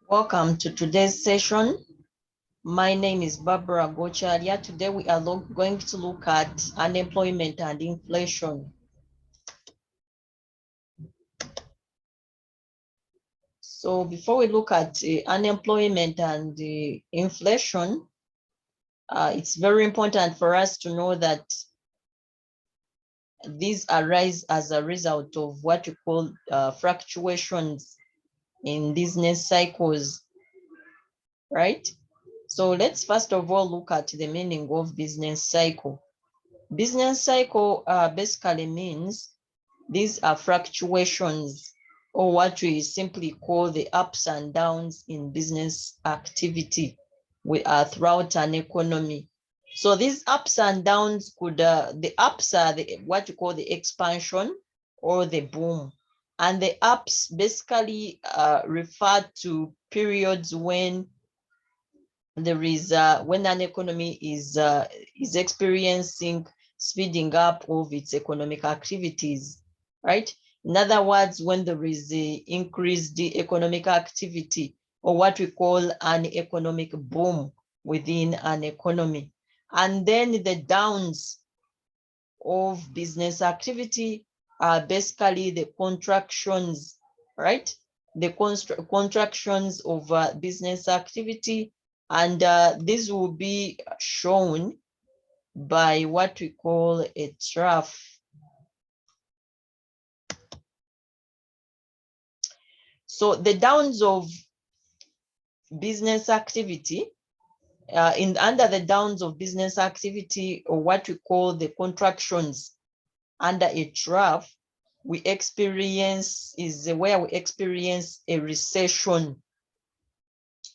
Welcome to today's session. My name is Barbara Gocharia. Today we are going to look at unemployment and inflation. So before we look at unemployment and inflation, it's very important for us to know that these arise as a result of what we call fluctuations in business cycles, right? So let's first of all look at the meaning of business cycle. Business cycle basically means these are fluctuations, or what we simply call the ups and downs in business activity throughout an economy. So these ups and downs could, the ups are what you call the expansion or the boom. And the ups basically refer to periods when there is when an economy is experiencing speeding up of its economic activities, right? In other words, when there is a increased economic activity, or what we call an economic boom within an economy. And then the downs of business activity are basically the contractions, right? The contractions of business activity, and this will be shown by what we call a trough. So the downs of business activity, under the downs of business activity, or what we call the contractions under a trough, we experience where we experience a recession,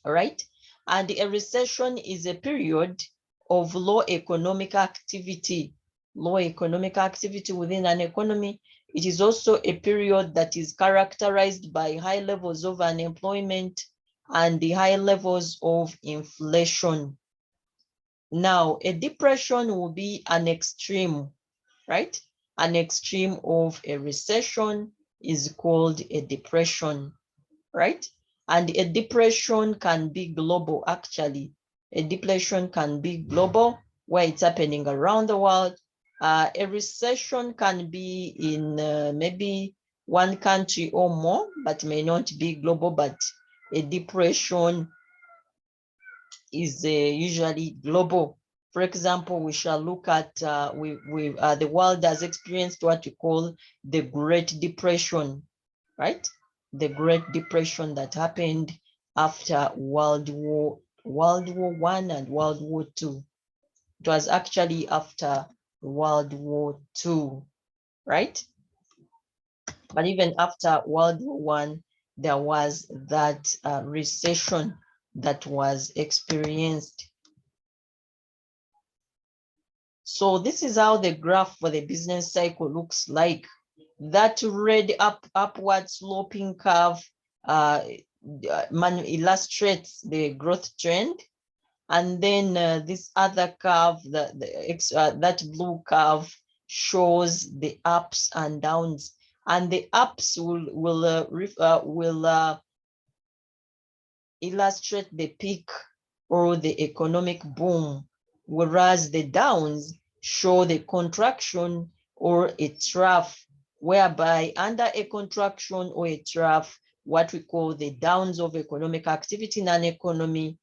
all right? And a recession is a period of low economic activity within an economy. It is also a period that is characterized by high levels of unemployment and the high levels of inflation. Now, a depression will be an extreme, right? An extreme of a recession is called a depression, right? And a depression can be global, actually. A depression can be global, where it's happening around the world. A recession can be in maybe one country or more, but may not be global. But a depression is usually global. For example, we shall look at, the world has experienced what we call the Great Depression, right? The Great Depression that happened after World War I and World War II. It was actually after World War II, right? But even after World War I, there was that recession that was experienced. So this is how the graph for the business cycle looks like. That red upward sloping curve illustrates the growth trend. And then this other curve, that blue curve, shows the ups and downs. And the ups will illustrate the peak or the economic boom, whereas the downs show the contraction or a trough, whereby under a contraction or a trough, what we call the downs of economic activity in an economy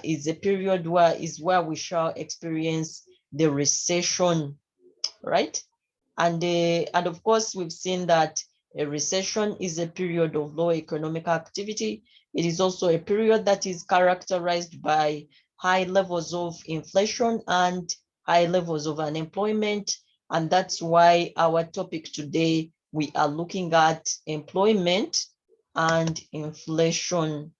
is a period where we shall experience the recession, right? And of course, we've seen that a recession is a period of low economic activity. It is also a period that is characterized by high levels of inflation and high levels of unemployment. And that's why our topic today, we are looking at employment and inflation.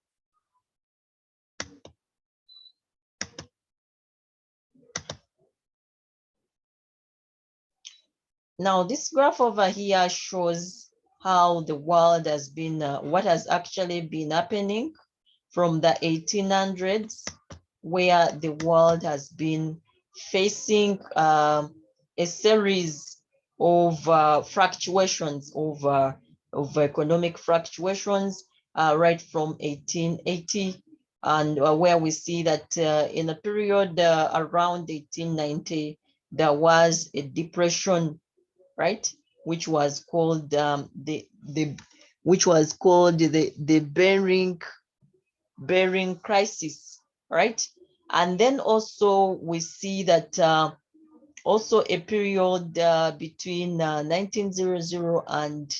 Now, this graph over here shows how the world has been, what has actually been happening from the 1800s, where the world has been facing a series of fluctuations of economic fluctuations. right from 1880, and where we see that in the period around 1890, there was a depression, right, which was called the Bering crisis, right? And then also we see that also a period between 1900 and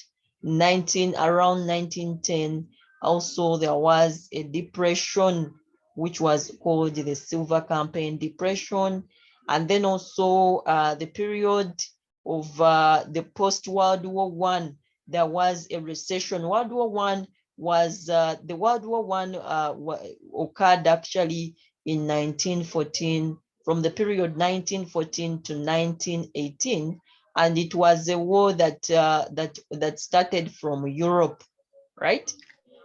around 1910, also there was a depression which was called the Silver Campaign Depression. And then also the period of the post-World War One, there was a recession. World War One was the World War One occurred actually in 1914, from the period 1914 to 1918, and it was a war that started from Europe, right?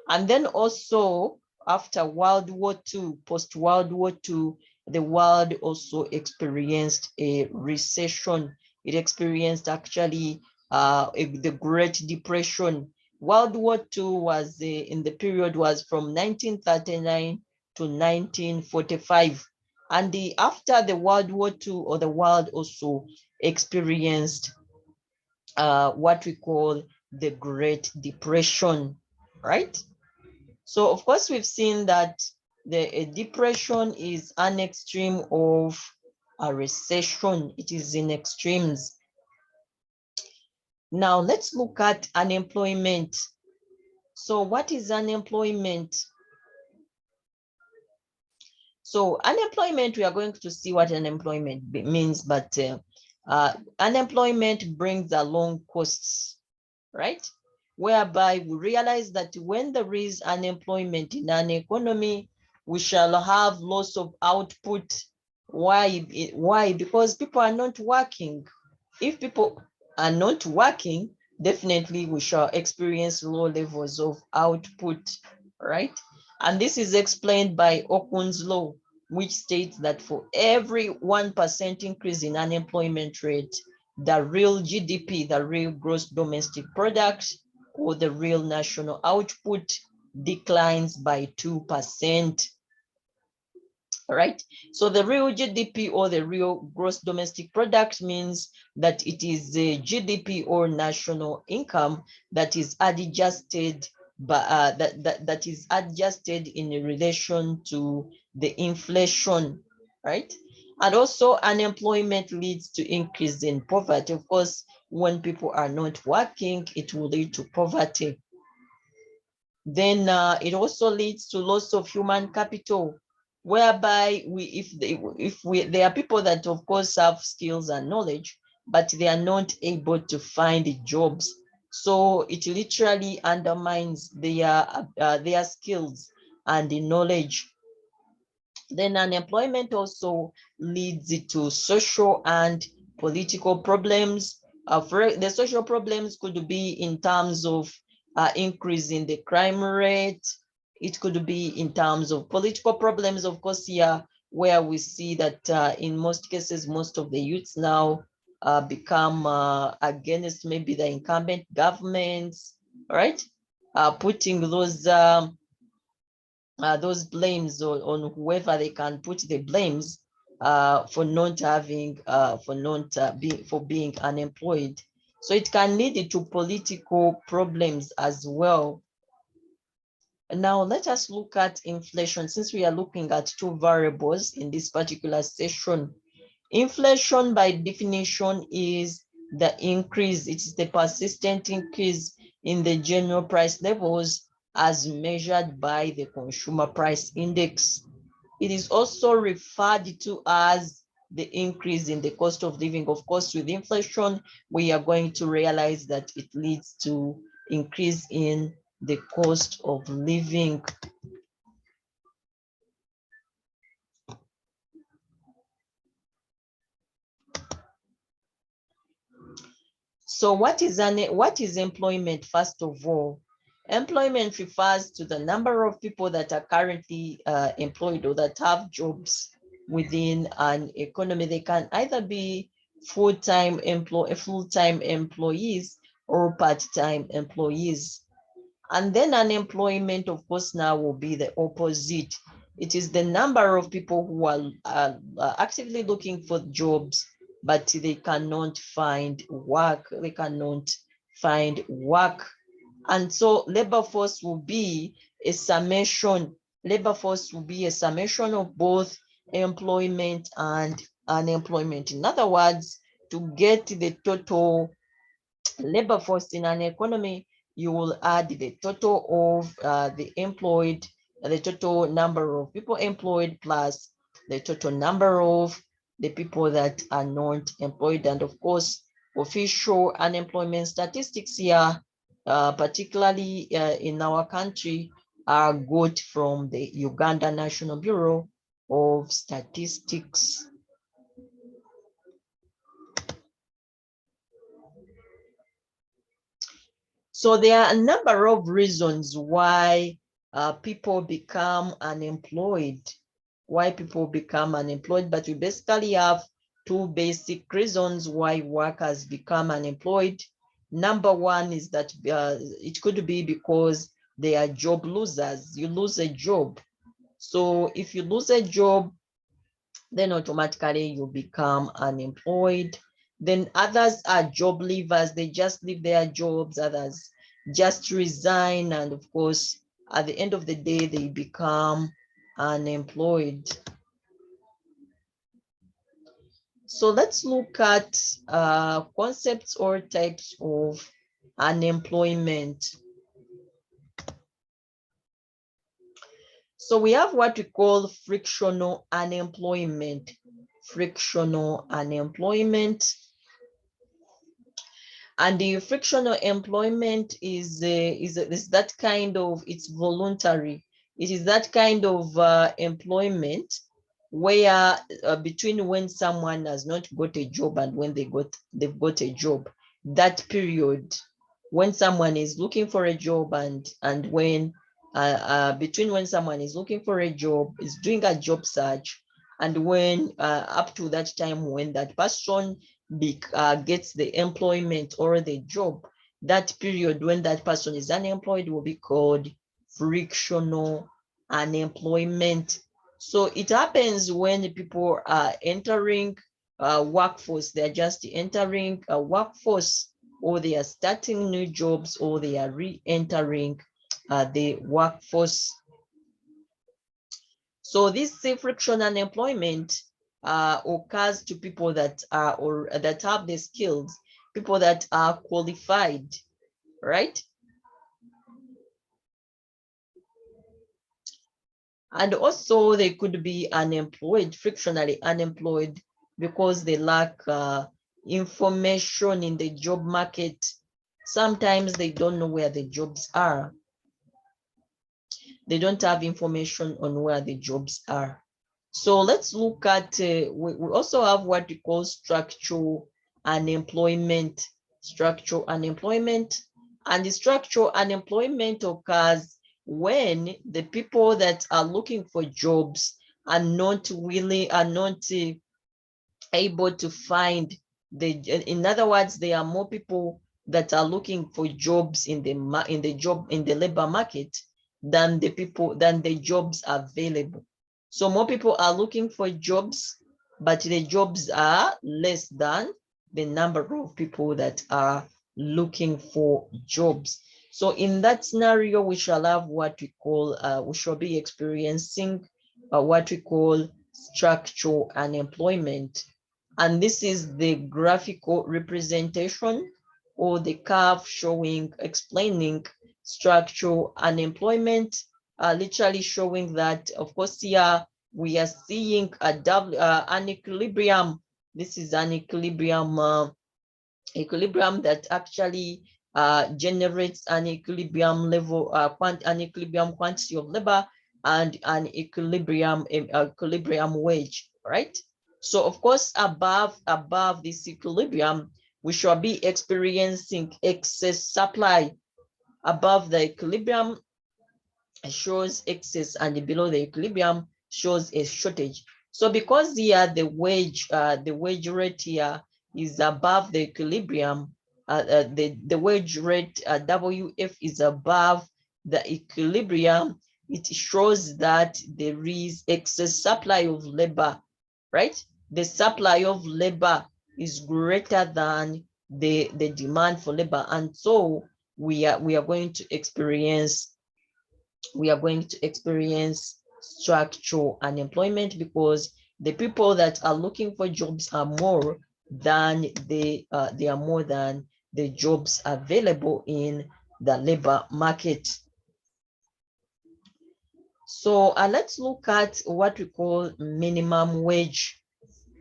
And then also after World War II, post World War II, the world also experienced a recession. It experienced actually the Great Depression. World War II was in the period was from 1939 to 1945. And after the World War II, or the world also experienced what we call the Great Depression, right? So of course, we've seen that the depression is an extreme of a recession. It is in extremes. Now let's look at unemployment. So what is unemployment? So unemployment, we are going to see what unemployment means, but unemployment brings along costs, right? Whereby we realize that when there is unemployment in an economy, we shall have loss of output. Why? Why? Because people are not working. If people are not working, definitely we shall experience low levels of output, right? And this is explained by Okun's law, which states that for every 1% increase in unemployment rate, the real GDP, the real gross domestic product, or the real national output declines by 2%. All right. So the real GDP, or the real gross domestic product, means that it is the GDP, or national income, that is adjusted that is adjusted in relation to the inflation, right? And also unemployment leads to increase in poverty. Of course, when people are not working, it will lead to poverty. Then it also leads to loss of human capital, whereby there are people that of course have skills and knowledge, but they are not able to find jobs. So it literally undermines their skills and the knowledge. Then unemployment also leads to social and political problems. The social problems could be in terms of increase in the crime rate. It could be in terms of political problems, of course, here, where we see that in most cases, most of the youths now become against maybe the incumbent governments, right? Putting those blames on whoever they can put the blames for not having for being unemployed. So it can lead to political problems as well. Now let us look at inflation, since we are looking at two variables in this particular session. Inflation by definition is the increase, it's the persistent increase in the general price levels as measured by the consumer price index. It is also referred to as the increase in the cost of living. Of course, with inflation, we are going to realize that it leads to increase in the cost of living. So what is employment? First of all, employment refers to the number of people that are currently employed, or that have jobs within an economy. They can either be full-time employees or part-time employees. And then unemployment, of course, now will be the opposite. It is the number of people who are actively looking for jobs, but they cannot find work. They cannot find work. And so labor force will be a summation. Labor force will be a summation of both employment and unemployment. In other words, to get the total labor force in an economy, you will add the total of the employed, the total number of people employed plus the total number of the people that are not employed. And of course, official unemployment statistics here, particularly in our country, are got from the Uganda National Bureau of Statistics. So there are a number of reasons why people become unemployed, but we basically have two basic reasons why workers become unemployed. Number one is that it could be because they are job losers. You lose a job. So if you lose a job, then automatically you become unemployed. Then others are job leavers. They just leave their jobs. Others just resign. And of course, at the end of the day, they become unemployed. So let's look at concepts or types of unemployment. So we have what we call frictional unemployment. Frictional unemployment. And the frictional employment is that kind of, it's voluntary. It is that kind of employment where between when someone has not got a job and when they've got a job, that period when someone is looking for a job and when between when someone is looking for a job, is doing a job search, and when up to that time when that person gets the employment or the job, that period when that person is unemployed will be called frictional unemployment. So it happens when people are entering workforce, they're just entering a workforce, or they are starting new jobs, or they are re-entering the workforce. So this frictional unemployment occurs to people that are or that have the skills, people that are qualified, right? And also they could be unemployed, frictionally unemployed, because they lack information in the job market. Sometimes they don't know where the jobs are. They don't have information on where the jobs are. So let's look at, we also have what we call structural unemployment. Structural unemployment. And the structural unemployment occurs when the people that are looking for jobs are not able to find in other words, there are more people that are looking for jobs in the labor market than the jobs available. So more people are looking for jobs, but the jobs are less than the number of people that are looking for jobs. So in that scenario, we shall have what we call, we shall be experiencing what we call structural unemployment. And this is the graphical representation or the curve explaining structural unemployment, literally showing that, of course, here we are seeing an equilibrium. This is an equilibrium that actually generates an equilibrium level, an equilibrium quantity of labor and an equilibrium wage, right? So of course, above this equilibrium, we shall be experiencing excess supply. Above the equilibrium shows excess, and below the equilibrium shows a shortage. So because here the wage rate here is above the equilibrium, the wage rate WF is above the equilibrium, it shows that there is excess supply of labor, right? The supply of labor is greater than the demand for labor. And so we are going to experience structural unemployment, because the people that are looking for jobs are more than they are more than the jobs available in the labor market. So let's look at what we call minimum wage.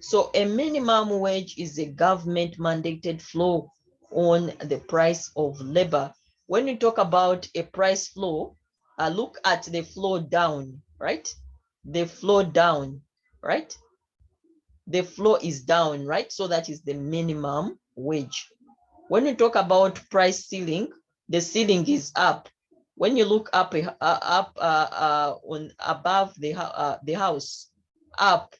So a minimum wage is a government mandated floor on the price of labor. When you talk about a price floor, look at the floor down, right? The floor down, right? The floor is down, right? So that is the minimum wage. When you talk about price ceiling, the ceiling is up. When you look up on above the house, up,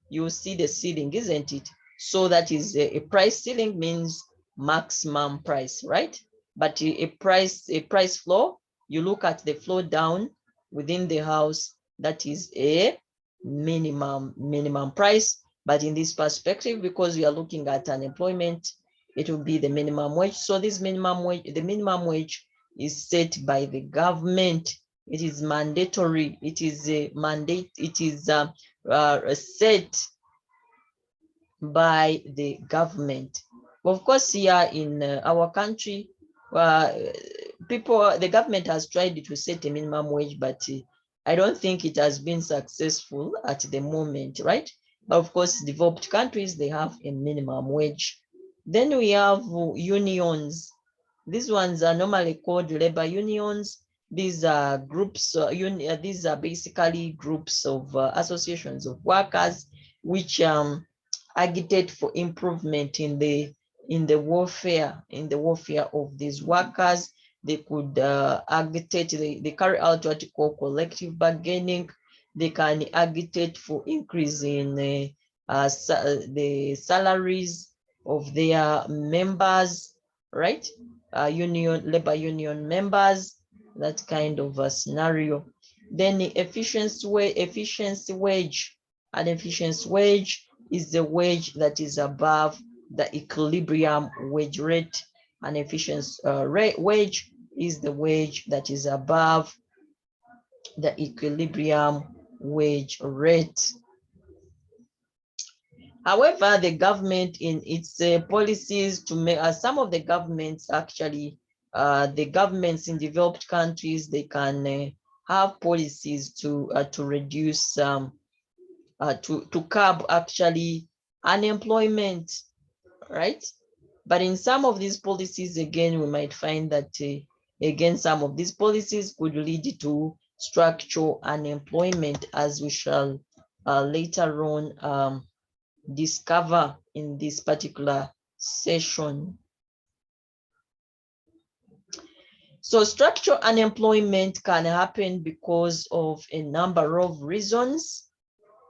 you see the ceiling, isn't it? So that is a price ceiling means maximum price, right? But a price floor, you look at the floor down within the house, that is a minimum price. But in this perspective, because we are looking at unemployment, it will be the minimum wage. So this minimum wage, the minimum wage is set by the government. It is mandatory. It is a mandate. It is set by the government. Of course, here in our country, the government has tried to set a minimum wage, but I don't think it has been successful at the moment, right? But of course, developed countries, they have a minimum wage. Then we have unions. These ones are normally called labor unions. These are groups, these are basically groups of associations of workers, which agitate for improvement in the welfare of these workers. They could agitate, they carry out what you call collective bargaining. They can agitate for increase in the salaries of their members, right? Labor union members, that kind of a scenario. Then the efficiency wage. An efficiency wage is the wage that is above the equilibrium wage rate. An efficiency wage is the wage that is above the equilibrium wage rate. However, the government in its policies to make, some of the governments actually, the governments in developed countries, they can have policies to reduce, to curb actually unemployment, right? But in some of these policies, again, we might find that, again, some of these policies could lead to structural unemployment, as we shall later on discover in this particular session. So structural unemployment can happen because of a number of reasons.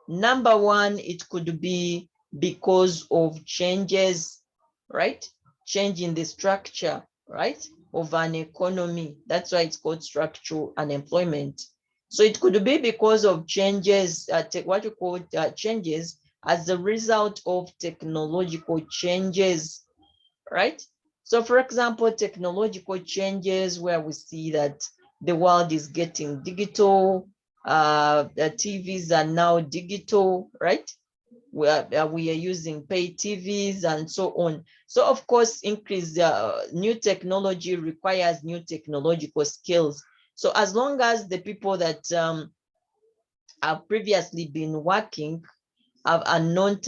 Number one, it could be because of changes, right? Change in the structure, right, of an economy. That's why it's called structural unemployment. So it could be because of changes, what you call changes as a result of technological changes, right? So for example, technological changes where we see that the world is getting digital, the TVs are now digital, right? We are using pay TVs and so on. So of course, increase new technology requires new technological skills. So as long as the people that have previously been working have not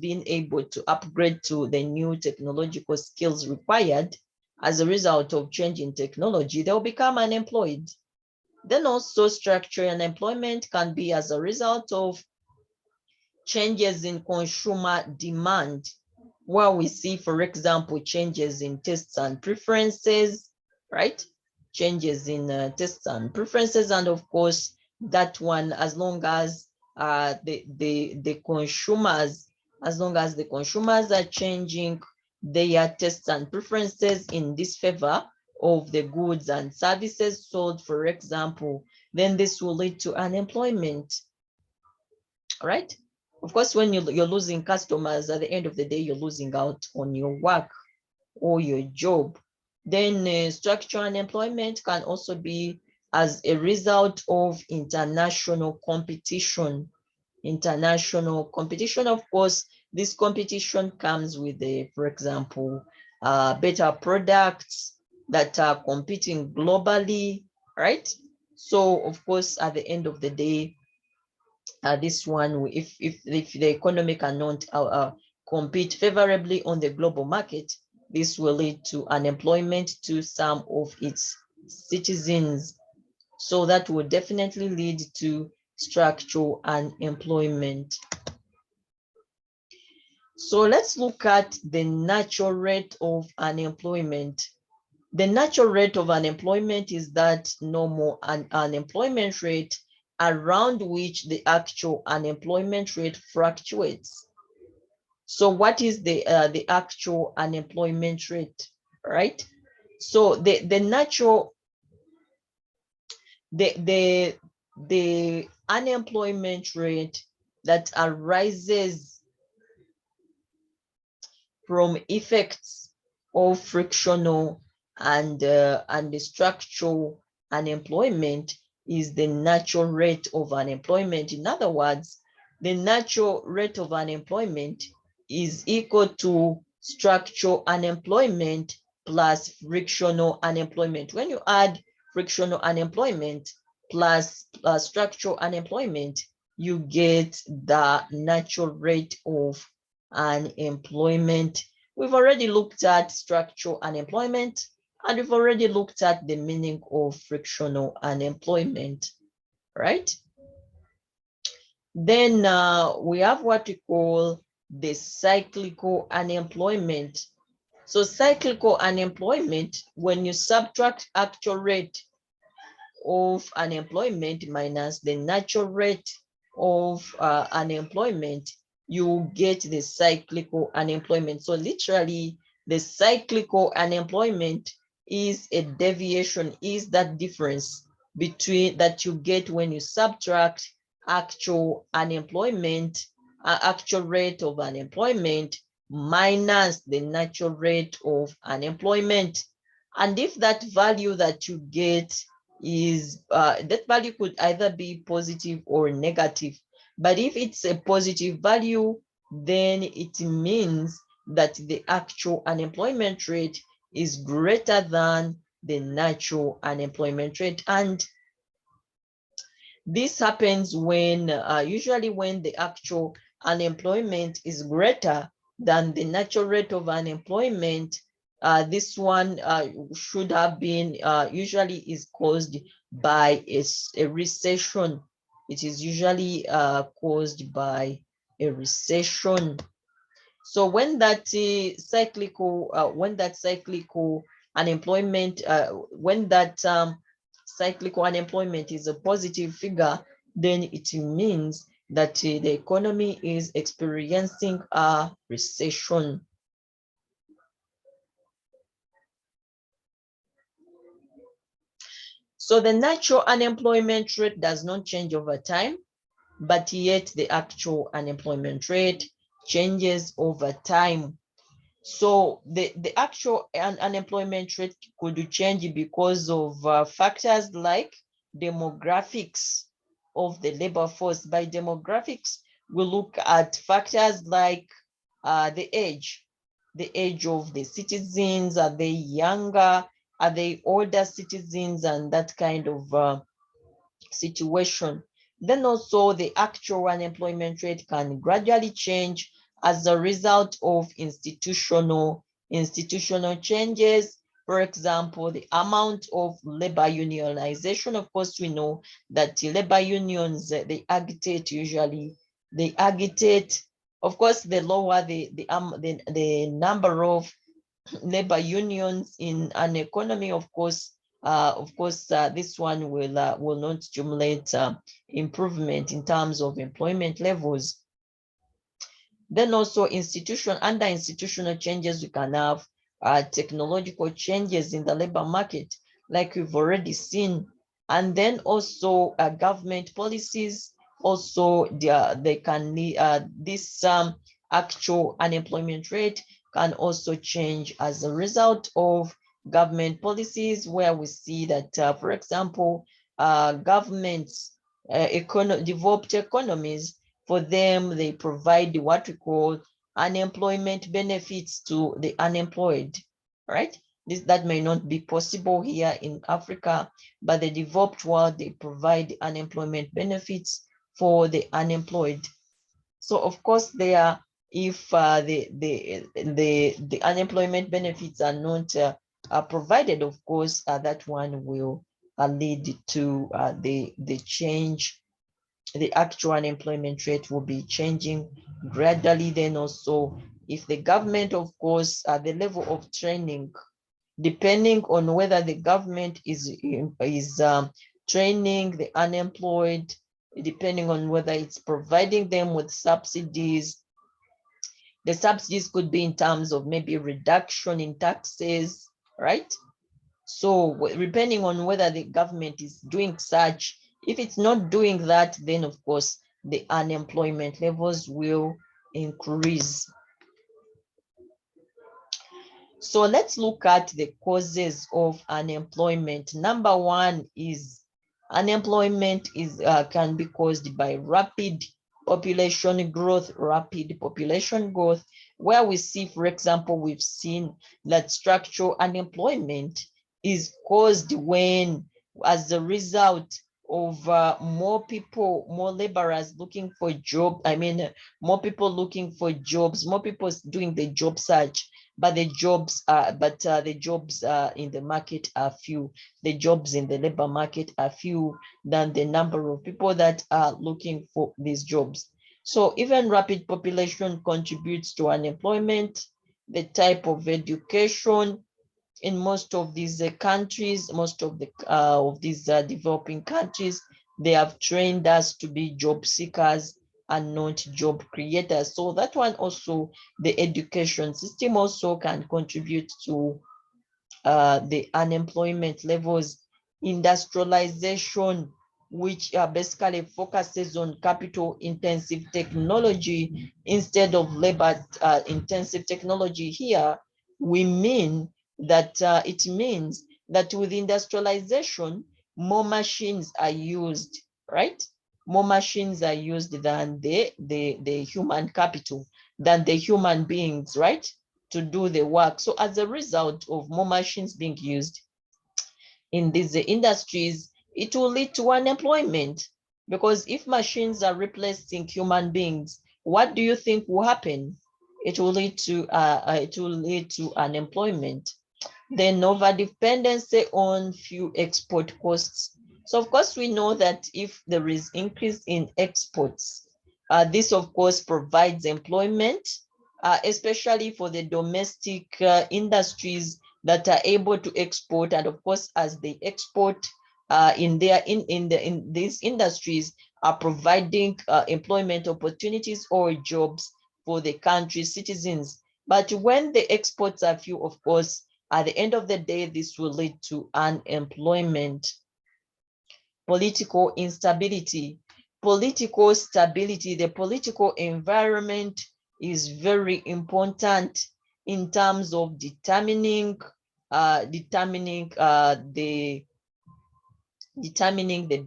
been able to upgrade to the new technological skills required as a result of changing technology, they'll become unemployed. Then also structural unemployment can be as a result of changes in consumer demand, where we see, for example, changes in tastes and preferences, right? Changes in tastes and preferences, and of course, that one, as long as the consumers, are changing their tastes and preferences in this favor of the goods and services sold, for example, then this will lead to unemployment. All right. Of course, when you're losing customers, at the end of the day, you're losing out on your work or your job. Then structural unemployment can also be as a result of international competition. International competition, of course, this competition comes with, for example, better products that are competing globally, right? So, of course, at the end of the day, this one, if the economy cannot compete favorably on the global market, this will lead to unemployment to some of its citizens. So that will definitely lead to structural unemployment. So let's look at the natural rate of unemployment. The natural rate of unemployment is that normal unemployment rate around which the actual unemployment rate fluctuates. So what is the actual unemployment rate, right? So the natural the unemployment rate that arises from effects of frictional and the structural unemployment is the natural rate of unemployment. In other words, the natural rate of unemployment is equal to structural unemployment plus frictional unemployment. When you add frictional unemployment plus structural unemployment, you get the natural rate of unemployment. We've already looked at structural unemployment, and we've already looked at the meaning of frictional unemployment, right? Then we have what we call the cyclical unemployment. So cyclical unemployment, when you subtract actual rate of unemployment minus the natural rate of unemployment, you get the cyclical unemployment. So literally, the cyclical unemployment is a deviation, is that difference between that you get when you subtract actual unemployment, actual rate of unemployment minus the natural rate of unemployment. And if that value that you get is that value could either be positive or negative. But if it's a positive value, then it means that the actual unemployment rate is greater than the natural unemployment rate. And this happens when usually when the actual unemployment is greater than the natural rate of unemployment. This one should have been usually is caused by a recession. It is usually caused by a recession. So when that cyclical unemployment, when that cyclical unemployment is a positive figure, then it means that the economy is experiencing a recession. So the natural unemployment rate does not change over time, but yet the actual unemployment rate changes over time. So the actual unemployment rate could change because of factors like demographics of the labor force. By demographics, we look at factors like the age of the citizens. Are they younger? Are they older citizens? And that kind of situation. Then also the actual unemployment rate can gradually change as a result of institutional changes. For example, the amount of labor unionization. Of course, we know that labor unions, they agitate usually. They agitate. Of course, the lower the number of labor unions in an economy, of course, this one will not stimulate improvement in terms of employment levels. Then also under institutional changes, we can have technological changes in the labor market, like we've already seen. And then also government policies, also they can this actual unemployment rate can also change as a result of government policies, where we see that, for example, governments, developed economies, for them, they provide what we call unemployment benefits to the unemployed, right? That may not be possible here in Africa, but the developed world, they provide unemployment benefits for the unemployed. So of course, if the unemployment benefits are not provided, of course, that one will lead to the change. The actual unemployment rate will be changing gradually. Then also, if the government, of course, the level of training, depending on whether the government is training the unemployed, depending on whether it's providing them with subsidies. The subsidies could be in terms of maybe reduction in taxes, right? So depending on whether the government is doing such, if it's not doing that, then of course the unemployment levels will increase. So let's look at the causes of unemployment. Number one is unemployment can be caused by rapid population growth, where we see, for example, we've seen that structural unemployment is caused when, as a result of more people, more laborers looking for job. More people looking for jobs, more people doing the job search, but the jobs in the market are few. The jobs in the labor market are few than the number of people that are looking for these jobs. So even rapid population contributes to unemployment. The type of education in most of these countries, most of these developing countries, they have trained us to be job seekers and not job creators. So that one also, the education system also can contribute to the unemployment levels. Industrialization, which basically focuses on capital intensive technology instead of labor intensive technology. Here we mean that it means that with industrialization, more machines are used, right? More machines are used than the human capital, than the human beings, right, to do the work. So as a result of more machines being used in these industries, it will lead to unemployment, because if machines are replacing human beings, what do you think will happen? It will lead to unemployment. Then over dependency on fuel export costs. So of course we know that if there is increase in exports, this of course provides employment, especially for the domestic industries that are able to export. And of course, as they export in these industries are providing employment opportunities or jobs for the country's citizens. But when the exports are few, of course, at the end of the day, this will lead to unemployment. Political instability. Political stability. The political environment is very important in terms of determining the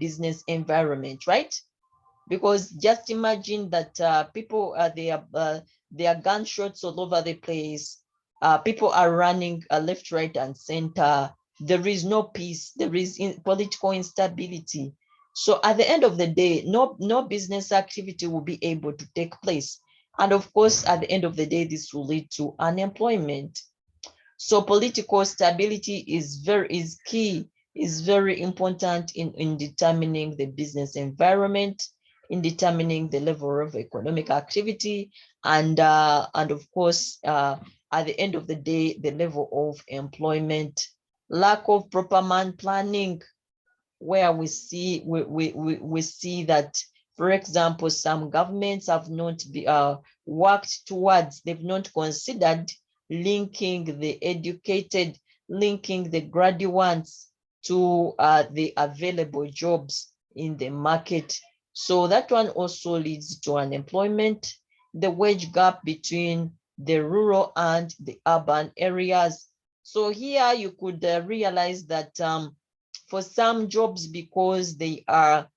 business environment, right? Because just imagine that people there are gunshots all over the place. People are running left, right, and center. There is no peace. There is political instability. So at the end of the day, no business activity will be able to take place. And of course, at the end of the day, this will lead to unemployment. So political stability is key, is very important in determining the business environment, in determining the level of economic activity, and of course, at the end of the day, the level of employment. Lack of proper man planning, where we see that, for example, some governments have not worked towards, they've not considered linking the educated, linking the graduates to the available jobs in the market. So that one also leads to unemployment, the wage gap between the rural and the urban areas. So here you could realize that for some jobs, because they are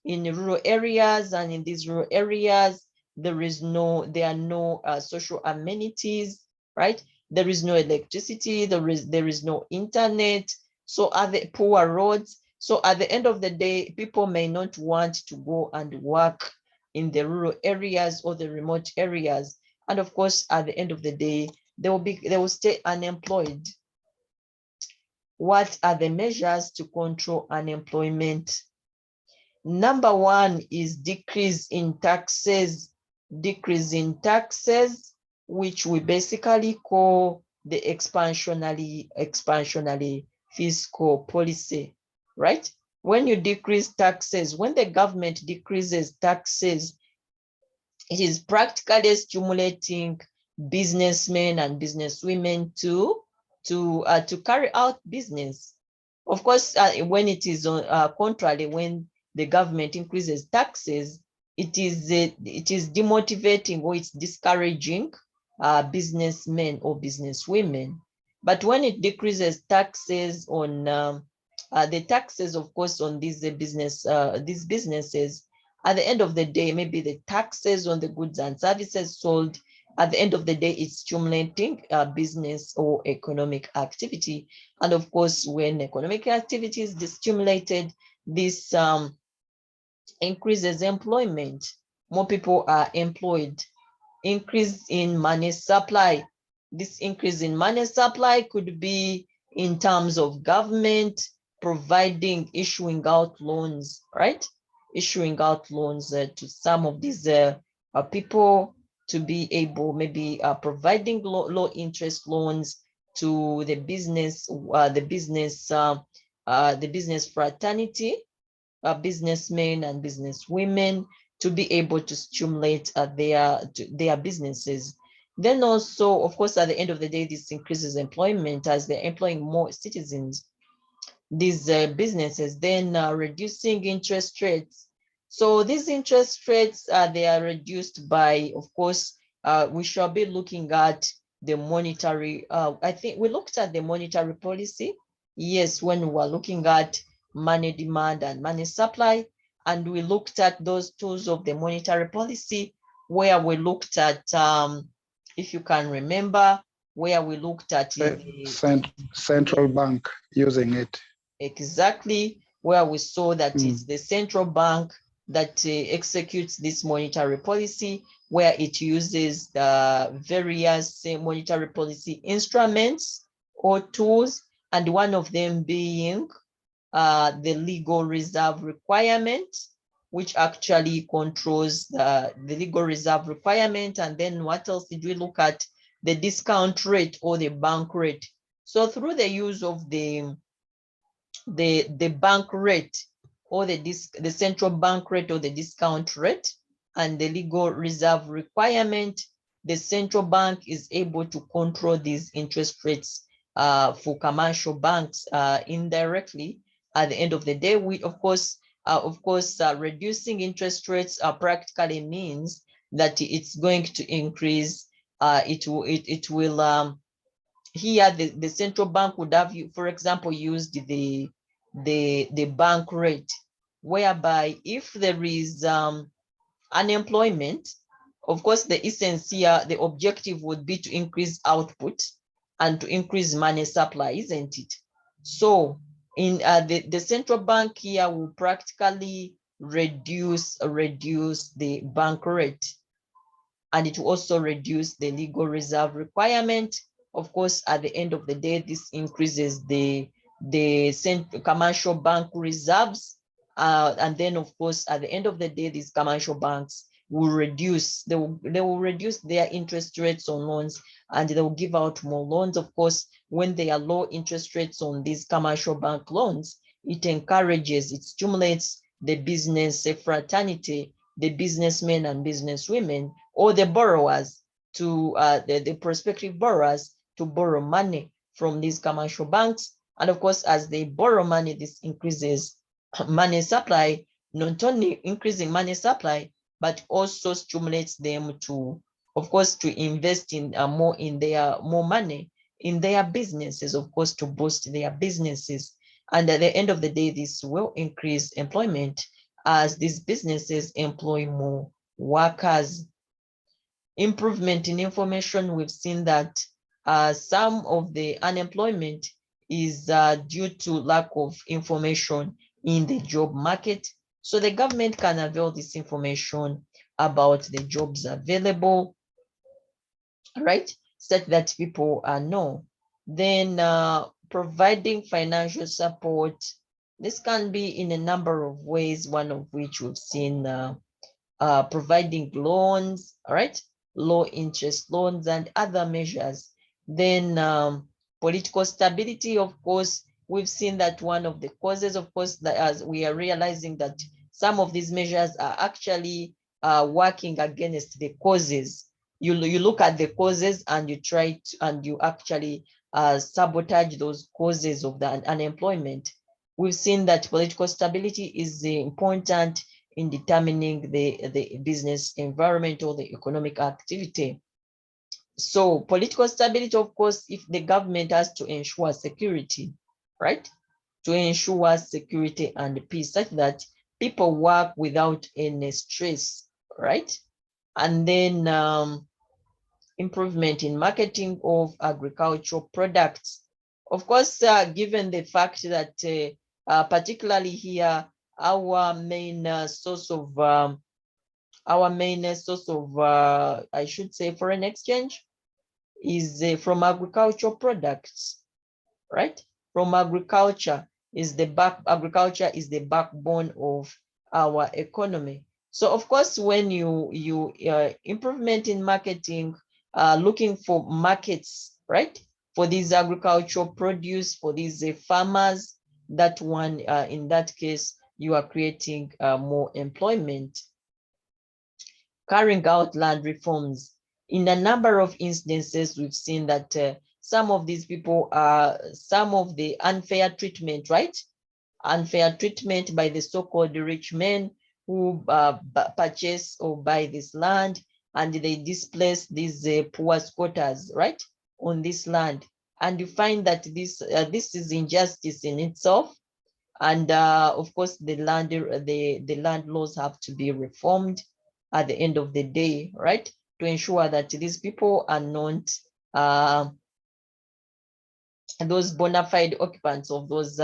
in rural areas, and in these rural areas, there are no social amenities, right? There is no electricity, there is no internet. So are the poor roads. So at the end of the day, people may not want to go and work in the rural areas or the remote areas. And of course, at the end of the day, they will stay unemployed. What are the measures to control unemployment? Number one is decrease in taxes, which we basically call the expansionary fiscal policy, right? When you decrease taxes, when the government decreases taxes, it is practically stimulating businessmen and businesswomen to carry out business. Of course, when it is contrary, when the government increases taxes, it is demotivating, or it's discouraging businessmen or businesswomen. But when it decreases taxes on the taxes, of course, on these businesses, at the end of the day, maybe the taxes on the goods and services sold, at the end of the day, it's stimulating business or economic activity. And of course, when economic activity is stimulated, this increases employment. More people are employed. Increase in money supply. This increase in money supply could be in terms of government issuing out loans, right? Issuing out loans to some of these people to be able, maybe providing low interest loans to the business fraternity, businessmen and businesswomen, to be able to stimulate their businesses. Then also, of course, at the end of the day, this increases employment as they're employing more citizens, these businesses, then reducing interest rates. So these interest rates, they are reduced by, of course, we shall be looking at the monetary, I think we looked at the monetary policy. Yes, when we were looking at money demand and money supply, and we looked at those tools of the monetary policy, where we looked at, if you can remember, where we looked at the central bank using it. Exactly, where we saw that it's the central bank that executes this monetary policy, where it uses the various monetary policy instruments or tools, and one of them being the legal reserve requirement, which actually controls the legal reserve requirement. And then what else did we look at? The discount rate or the bank rate. So through the use of the bank rate, or the central bank rate or the discount rate, and the legal reserve requirement, the central bank is able to control these interest rates for commercial banks indirectly. At the end of the day, we of course reducing interest rates practically means that it's going to increase. It will here the central bank would have, for example, used the bank rate, whereby if there is unemployment, of course, the essence here, the objective would be to increase output and to increase money supply, isn't it? So in the central bank here will practically reduce the bank rate, and it will also reduce the legal reserve requirement. Of course, at the end of the day, this increases the commercial bank reserves. And then, of course, at the end of the day, these commercial banks will reduce, they will reduce their interest rates on loans, and they will give out more loans. Of course, when there are low interest rates on these commercial bank loans, it encourages, it stimulates the business fraternity, the businessmen and businesswomen, or the borrowers, to the prospective borrowers, to borrow money from these commercial banks. And of course, as they borrow money, this increases money supply, not only increasing money supply, but also stimulates them to, of course, to invest in more money in their businesses, of course, to boost their businesses. And at the end of the day, this will increase employment as these businesses employ more workers. Improvement in information, we've seen that some of the unemployment is due to lack of information in the job market. So the government can avail this information about the jobs available, right? Such that people know. Then providing financial support. This can be in a number of ways, one of which we've seen providing loans, all right? Low interest loans and other measures. Then political stability, of course, we've seen that one of the causes, of course, that as we are realizing that some of these measures are actually working against the causes. You look at the causes and you try to, and you actually sabotage those causes of the unemployment. We've seen that political stability is important in determining the business environment or the economic activity. So political stability, of course, if the government has to ensure security, right? To ensure security and peace such that people work without any stress, right? And then improvement in marketing of agricultural products. Of course, given the fact that particularly here, our main source of I should say foreign exchange is from agricultural products, right? From agriculture is agriculture is the backbone of our economy. So of course, when you improvement in marketing, looking for markets, right? For these agricultural produce, for these farmers, that one, in that case, you are creating more employment. Carrying out land reforms. In a number of instances, we've seen that some of these people are, some of the unfair treatment, right? Unfair treatment by the so-called rich men who purchase or buy this land, and they displace these poor squatters, right, on this land. And you find that this is injustice in itself. And of course, the land laws have to be reformed at the end of the day, right, to ensure that these people are not those bona fide occupants of those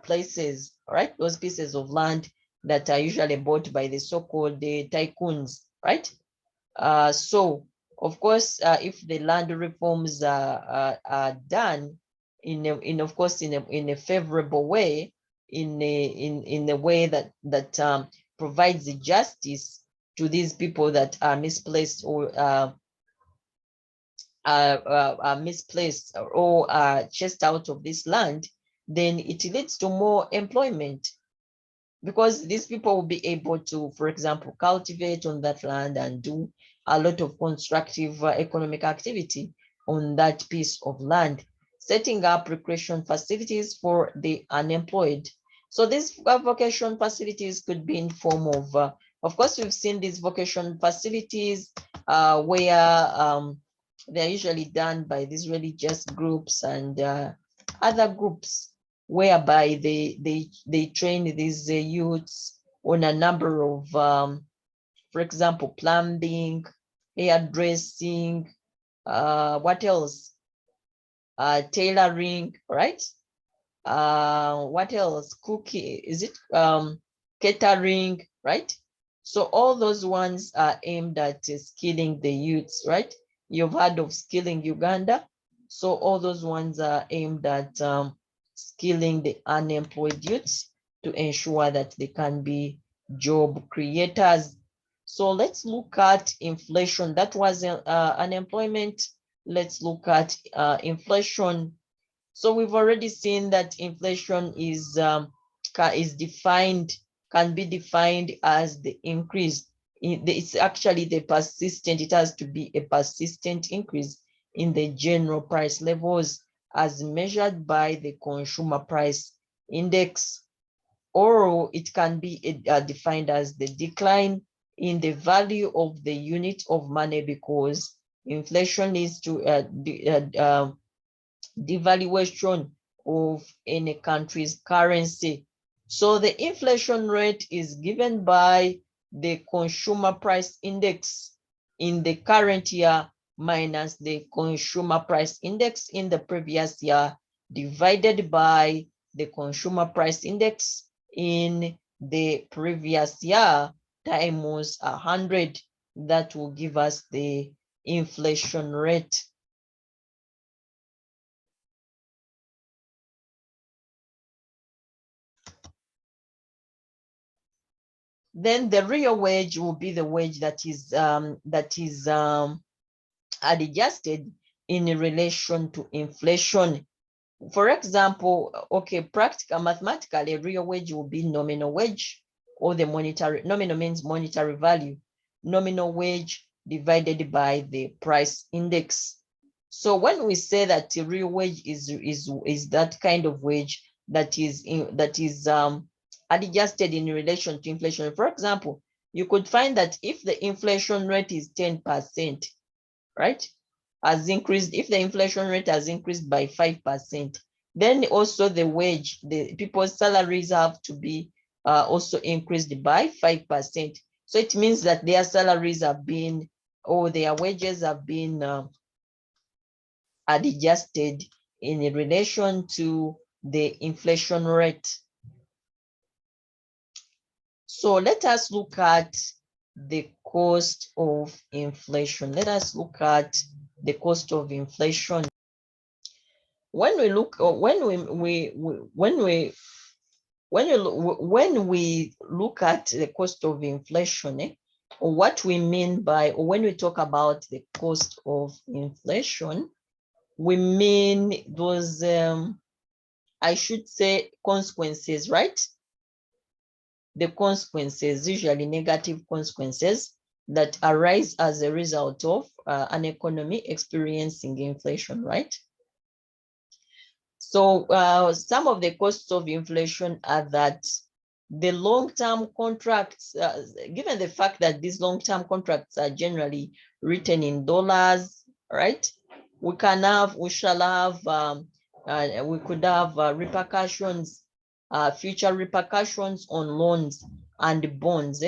places, right? Those pieces of land that are usually bought by the so-called tycoons, right? So, of course, if the land reforms are done in a favorable way, in a way that provides the justice to these people that are misplaced or misplaced or chased out of this land, then it leads to more employment, because these people will be able to, for example, cultivate on that land and do a lot of constructive economic activity on that piece of land, setting up recreation facilities for the unemployed. So these vocation facilities could be in form of course, we've seen these vocation facilities where they're usually done by these religious groups and other groups, whereby they train these youths on a number of, for example, plumbing, hairdressing, what else? Tailoring, right? What else? Cooking, is it catering, right? So all those ones are aimed at skilling the youths, right? You've heard of Skilling Uganda. So all those ones are aimed at skilling the unemployed youths to ensure that they can be job creators. So let's look at inflation. That was unemployment. Let's look at inflation. So we've already seen that inflation is defined, can be defined as the increase. It's actually the persistent, it has to be a persistent increase in the general price levels as measured by the consumer price index, or it can be defined as the decline in the value of the unit of money, because inflation leads to devaluation of any country's currency. So the inflation rate is given by the consumer price index in the current year minus the consumer price index in the previous year, divided by the consumer price index in the previous year times 100. That will give us the inflation rate. Then the real wage will be the wage that is adjusted in relation to inflation. For example, okay, mathematically, real wage will be nominal wage, or the monetary, nominal means monetary value, nominal wage divided by the price index. So when we say that the real wage is that kind of wage that is adjusted in relation to inflation. For example, you could find that if the inflation rate is 10%, right, has increased, if the inflation rate has increased by 5%, then also the wage, the people's salaries have to be also increased by 5%. So it means that their salaries have been, or their wages have been adjusted in relation to the inflation rate. So let us look at the cost of inflation. Let us look at the cost of inflation. When we look, when we look at the cost of inflation, what we mean by, or when we talk about the cost of inflation, we mean those, I should say, consequences, right? The consequences, usually negative consequences, that arise as a result of an economy experiencing inflation, right? So some of the costs of inflation are that the long-term contracts, given the fact that these long-term contracts are generally written in dollars, right? We could have repercussions, future repercussions on loans and bonds.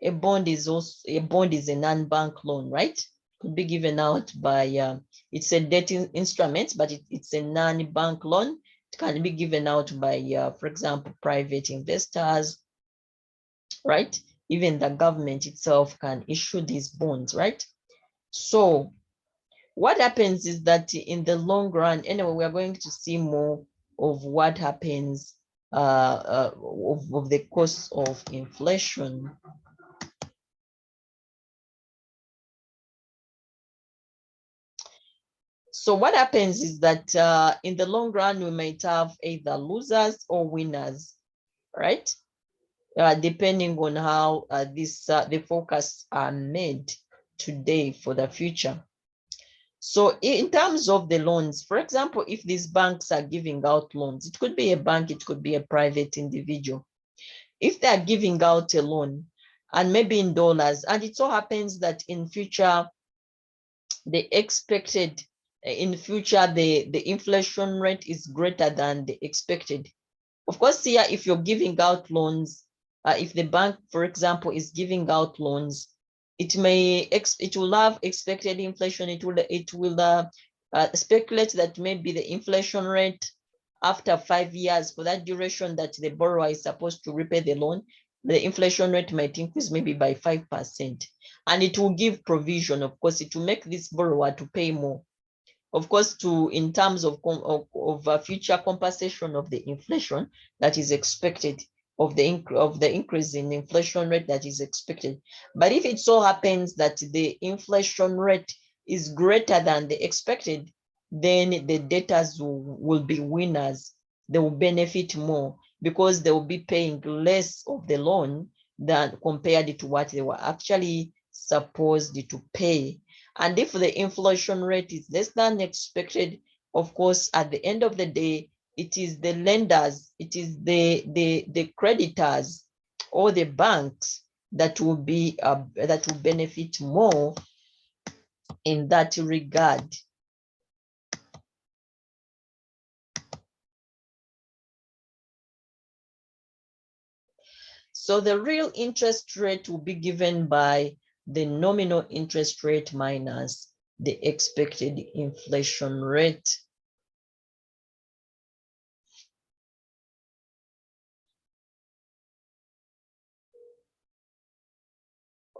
A bond is a non-bank loan, right? Could be given out by it's a debt instrument, but it's a non-bank loan. It can be given out by, for example, private investors, right? Even the government itself can issue these bonds, right? So what happens is that in the long run, anyway, we are going to see more of what happens of the cost of inflation. So what happens is that in the long run, we might have either losers or winners, right? Depending on how the forecasts are made today for the future. So in terms of the loans, for example, if these banks are giving out loans, it could be a bank, it could be a private individual. If they are giving out a loan, and maybe in dollars, and it so happens that in future, the expected, in future, the inflation rate is greater than the expected. Of course, here, if you're giving out loans, if the bank, for example, is giving out loans, it will have expected inflation. It will speculate that maybe the inflation rate after 5 years, for that duration that the borrower is supposed to repay the loan, the inflation rate might increase maybe by 5%. And it will give provision, of course, it will make this borrower to pay more. Of course, in terms of future compensation of the inflation that is expected, of the increase in inflation rate that is expected. But if it so happens that the inflation rate is greater than the expected, then the debtors will be winners. They will benefit more because they will be paying less of the loan than compared to what they were actually supposed to pay. And if the inflation rate is less than expected, of course, at the end of the day, it is the lenders, it is the creditors or the banks that will benefit more in that regard. So the real interest rate will be given by the nominal interest rate minus the expected inflation rate.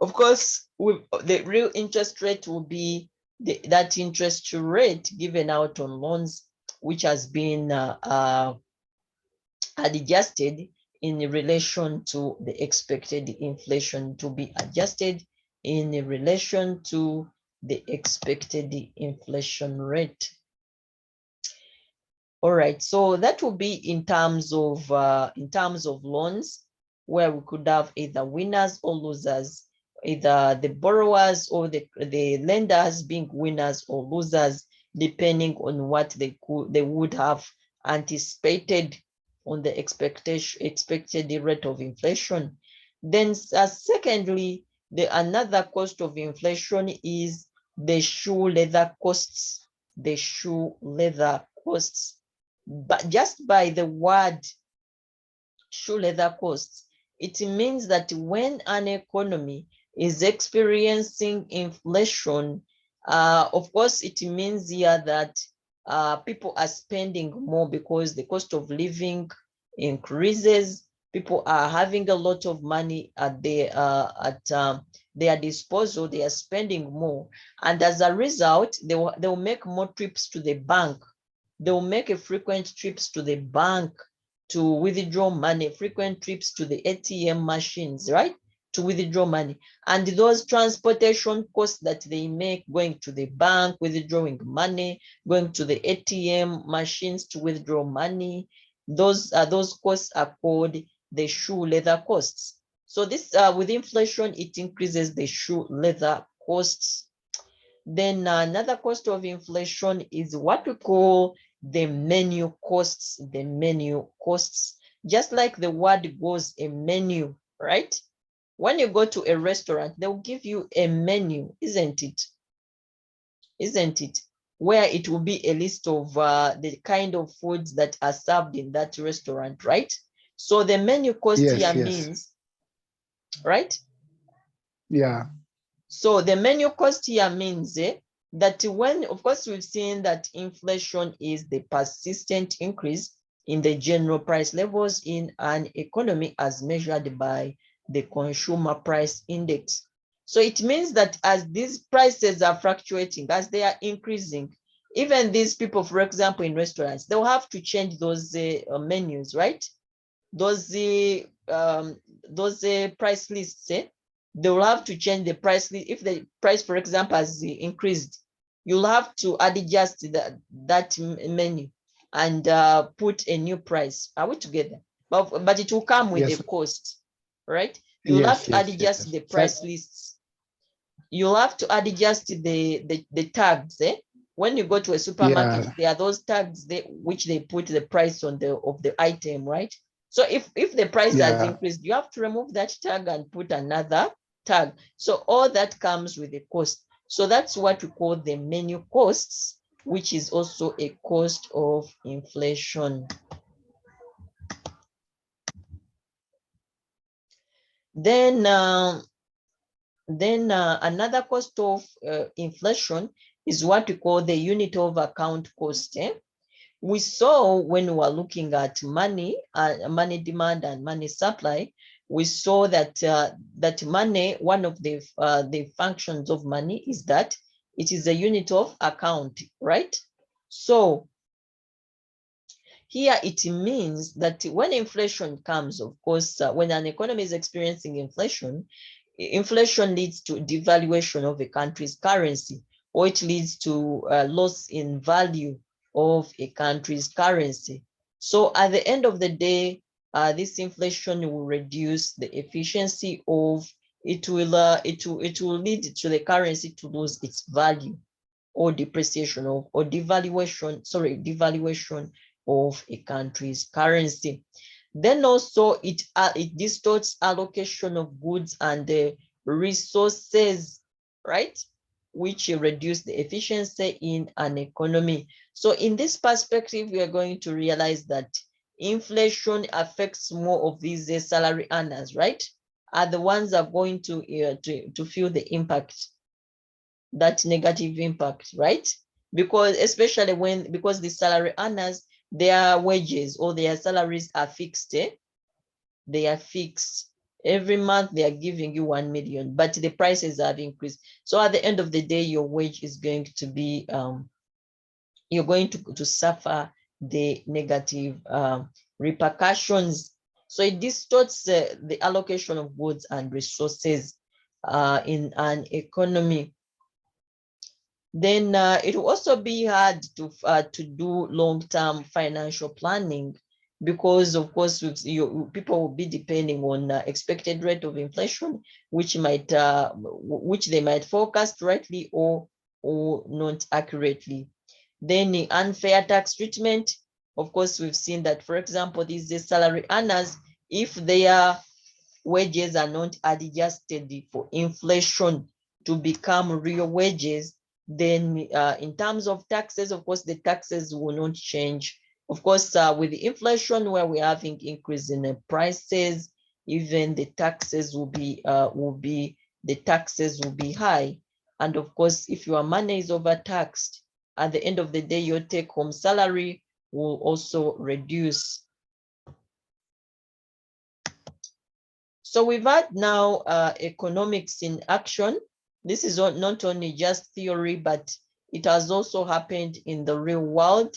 Of course, the real interest rate will be that interest rate given out on loans, which has been adjusted in relation to the expected inflation, to be adjusted in relation to the expected inflation rate. All right, so that will be in terms of loans, where we could have either winners or losers, either the borrowers or the lenders being winners or losers, depending on what they would have anticipated on the expected rate of inflation. Then secondly, another cost of inflation is the shoe leather costs. The shoe leather costs. But just by the word shoe leather costs, it means that when an economy is experiencing inflation, of course, it means here that people are spending more because the cost of living increases. People are having a lot of money at their disposal. They are spending more, and as a result, they will make more trips to the bank. They will make frequent trips to the bank to withdraw money, frequent trips to the ATM machines, right? To withdraw money. And those transportation costs that they make going to the bank, withdrawing money, going to the ATM machines to withdraw money, those costs are called the shoe leather costs. So this, with inflation, it increases the shoe leather costs. Then another cost of inflation is what we call the menu costs. The menu costs, just like the word goes, a menu, right? When you go to a restaurant, they'll give you a menu, isn't it? Isn't it? Where it will be a list of the kind of foods that are served in that restaurant, right? So the menu cost here means, right? Yeah. So the menu cost here means that when, of course, we've seen that inflation is the persistent increase in the general price levels in an economy as measured by the consumer price index. So it means that as these prices are fluctuating, as they are increasing, even these people, for example, in restaurants, they'll have to change those menus, right? Those price lists, they will have to change the price list. If the price, for example, has increased, you'll have to adjust that menu and put a new price. Are we together? But it will come with a cost, right? You'll have to adjust the price lists. You'll have to adjust the tags. When you go to a supermarket, there are those tags which they put the price on of the item, right? So if the price has increased, you have to remove that tag and put another tag. So all that comes with a cost. So that's what we call the menu costs, which is also a cost of inflation. Then another cost of inflation is what we call the unit of account cost. We saw when we were looking at money, money demand and money supply, we saw that that money, one of the functions of money is that it is a unit of account, right? So here it means that when inflation comes, of course, when an economy is experiencing inflation, inflation leads to devaluation of a country's currency, or it leads to loss in value of a country's currency. So at the end of the day, this inflation will reduce the efficiency of it will lead to the currency to lose its value, or depreciation or devaluation of a country's currency. Then also it distorts allocation of goods and resources, right? Which reduce the efficiency in an economy. So in this perspective, we are going to realize that inflation affects more of these salary earners, right? Are the ones that are going to feel the impact, that negative impact, right? Because especially because the salary earners, their wages or their salaries are fixed. They are fixed. Every month they are giving you 1 million, but the prices have increased. So at the end of the day, your wage is going to be, you're going to suffer the negative repercussions. So it distorts the allocation of goods and resources in an economy. Then it will also be hard to do long-term financial planning, because of course people will be depending on expected rate of inflation, which they might forecast rightly or not accurately. Then the unfair tax treatment. Of course, we've seen that, for example, these salary earners, if their wages are not adjusted for inflation to become real wages, then in terms of taxes, of course, the taxes will not change. Of course, with the inflation where we're having increase in the prices, even the taxes will be high. And of course, if your money is overtaxed, at the end of the day, your take-home salary will also reduce. So we've had now economics in action. This is not only just theory, but it has also happened in the real world,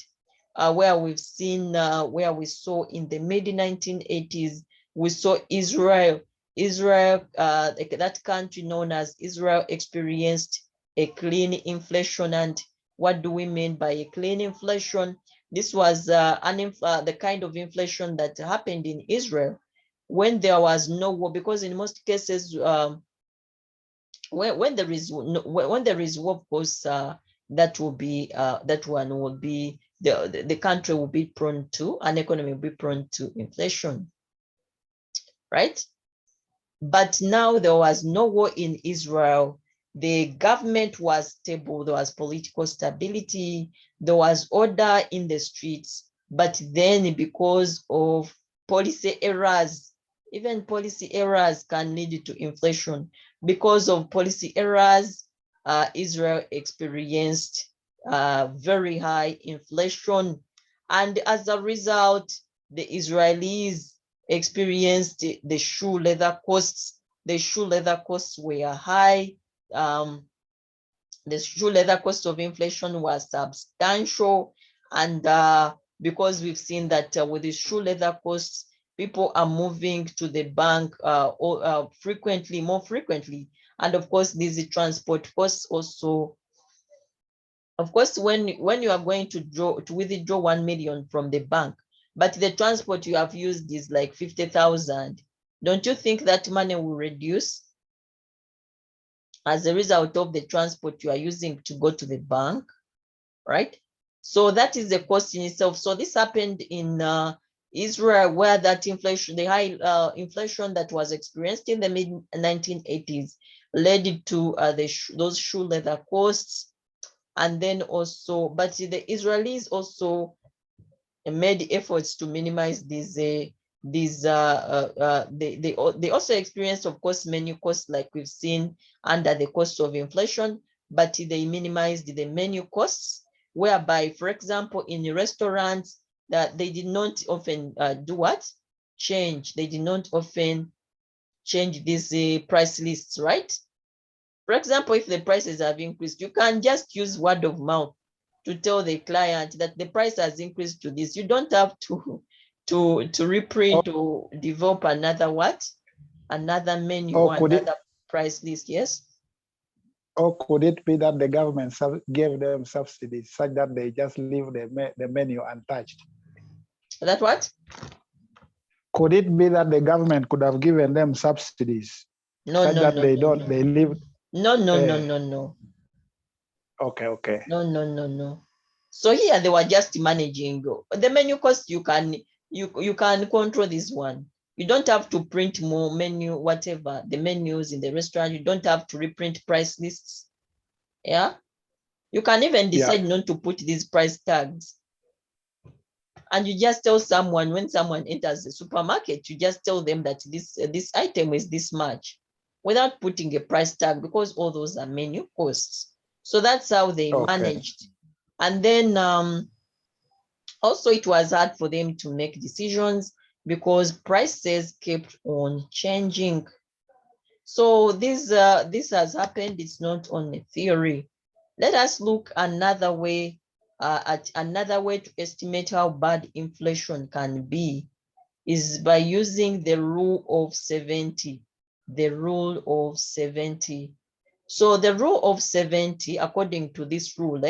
where we've seen, where we saw in the mid-1980s, we saw Israel, that country known as Israel, experienced a clean inflation. And what do we mean by a clean inflation? This was the kind of inflation that happened in Israel when there was no war, because in most cases, when there is war, of course, that one will be the country will be prone to, an economy will be prone to inflation, right? But now there was no war in Israel. The government was stable. There was political stability. There was order in the streets. But then, because of policy errors, even policy errors can lead to inflation. Because of policy errors, Israel experienced very high inflation. And as a result, the Israelis experienced the shoe leather costs. The shoe leather costs were high. The shoe leather cost of inflation was substantial. And because we've seen that with the shoe leather costs, people are moving to the bank more frequently. And of course, these transport costs also. Of course, when you are going to withdraw 1 million from the bank, but the transport you have used is like 50,000, don't you think that money will reduce as a result of the transport you are using to go to the bank, right? So that is the cost in itself. So this happened in Israel, where that inflation, the high inflation that was experienced in the mid-1980s, led to those shoe leather costs. And then also, but the Israelis also made efforts to minimize these. They also experienced, of course, menu costs, like we've seen under the cost of inflation, but they minimized the menu costs, whereby, for example, in restaurants, that they did not often do what? Change. They did not often change these price lists, right? For example, if the prices have increased, you can just use word of mouth to tell the client that the price has increased to this. You don't have to reprint or develop another menu or another price list. Yes. Or could it be that the government gave them subsidies such that they just leave the menu untouched? That what? Could it be that the government could have given them subsidies No, such no, that no, they no, don't, no. they live. No, no, no, eh, no, no. Okay. No, no, no, no. So here they were just managing the menu cost. You can control this one. You don't have to print more menu, whatever the menus in the restaurant. You don't have to reprint price lists. Yeah. You can even decide not to put these price tags. And you just tell someone when someone enters the supermarket, you just tell them that this item is this much without putting a price tag, because all those are menu costs. So that's how they managed. And then also it was hard for them to make decisions because prices kept on changing. So this has happened. It's not only theory. Let us look another way at another way to estimate how bad inflation can be is by using the rule of 70. The rule of 70. So the rule of 70, according to this rule,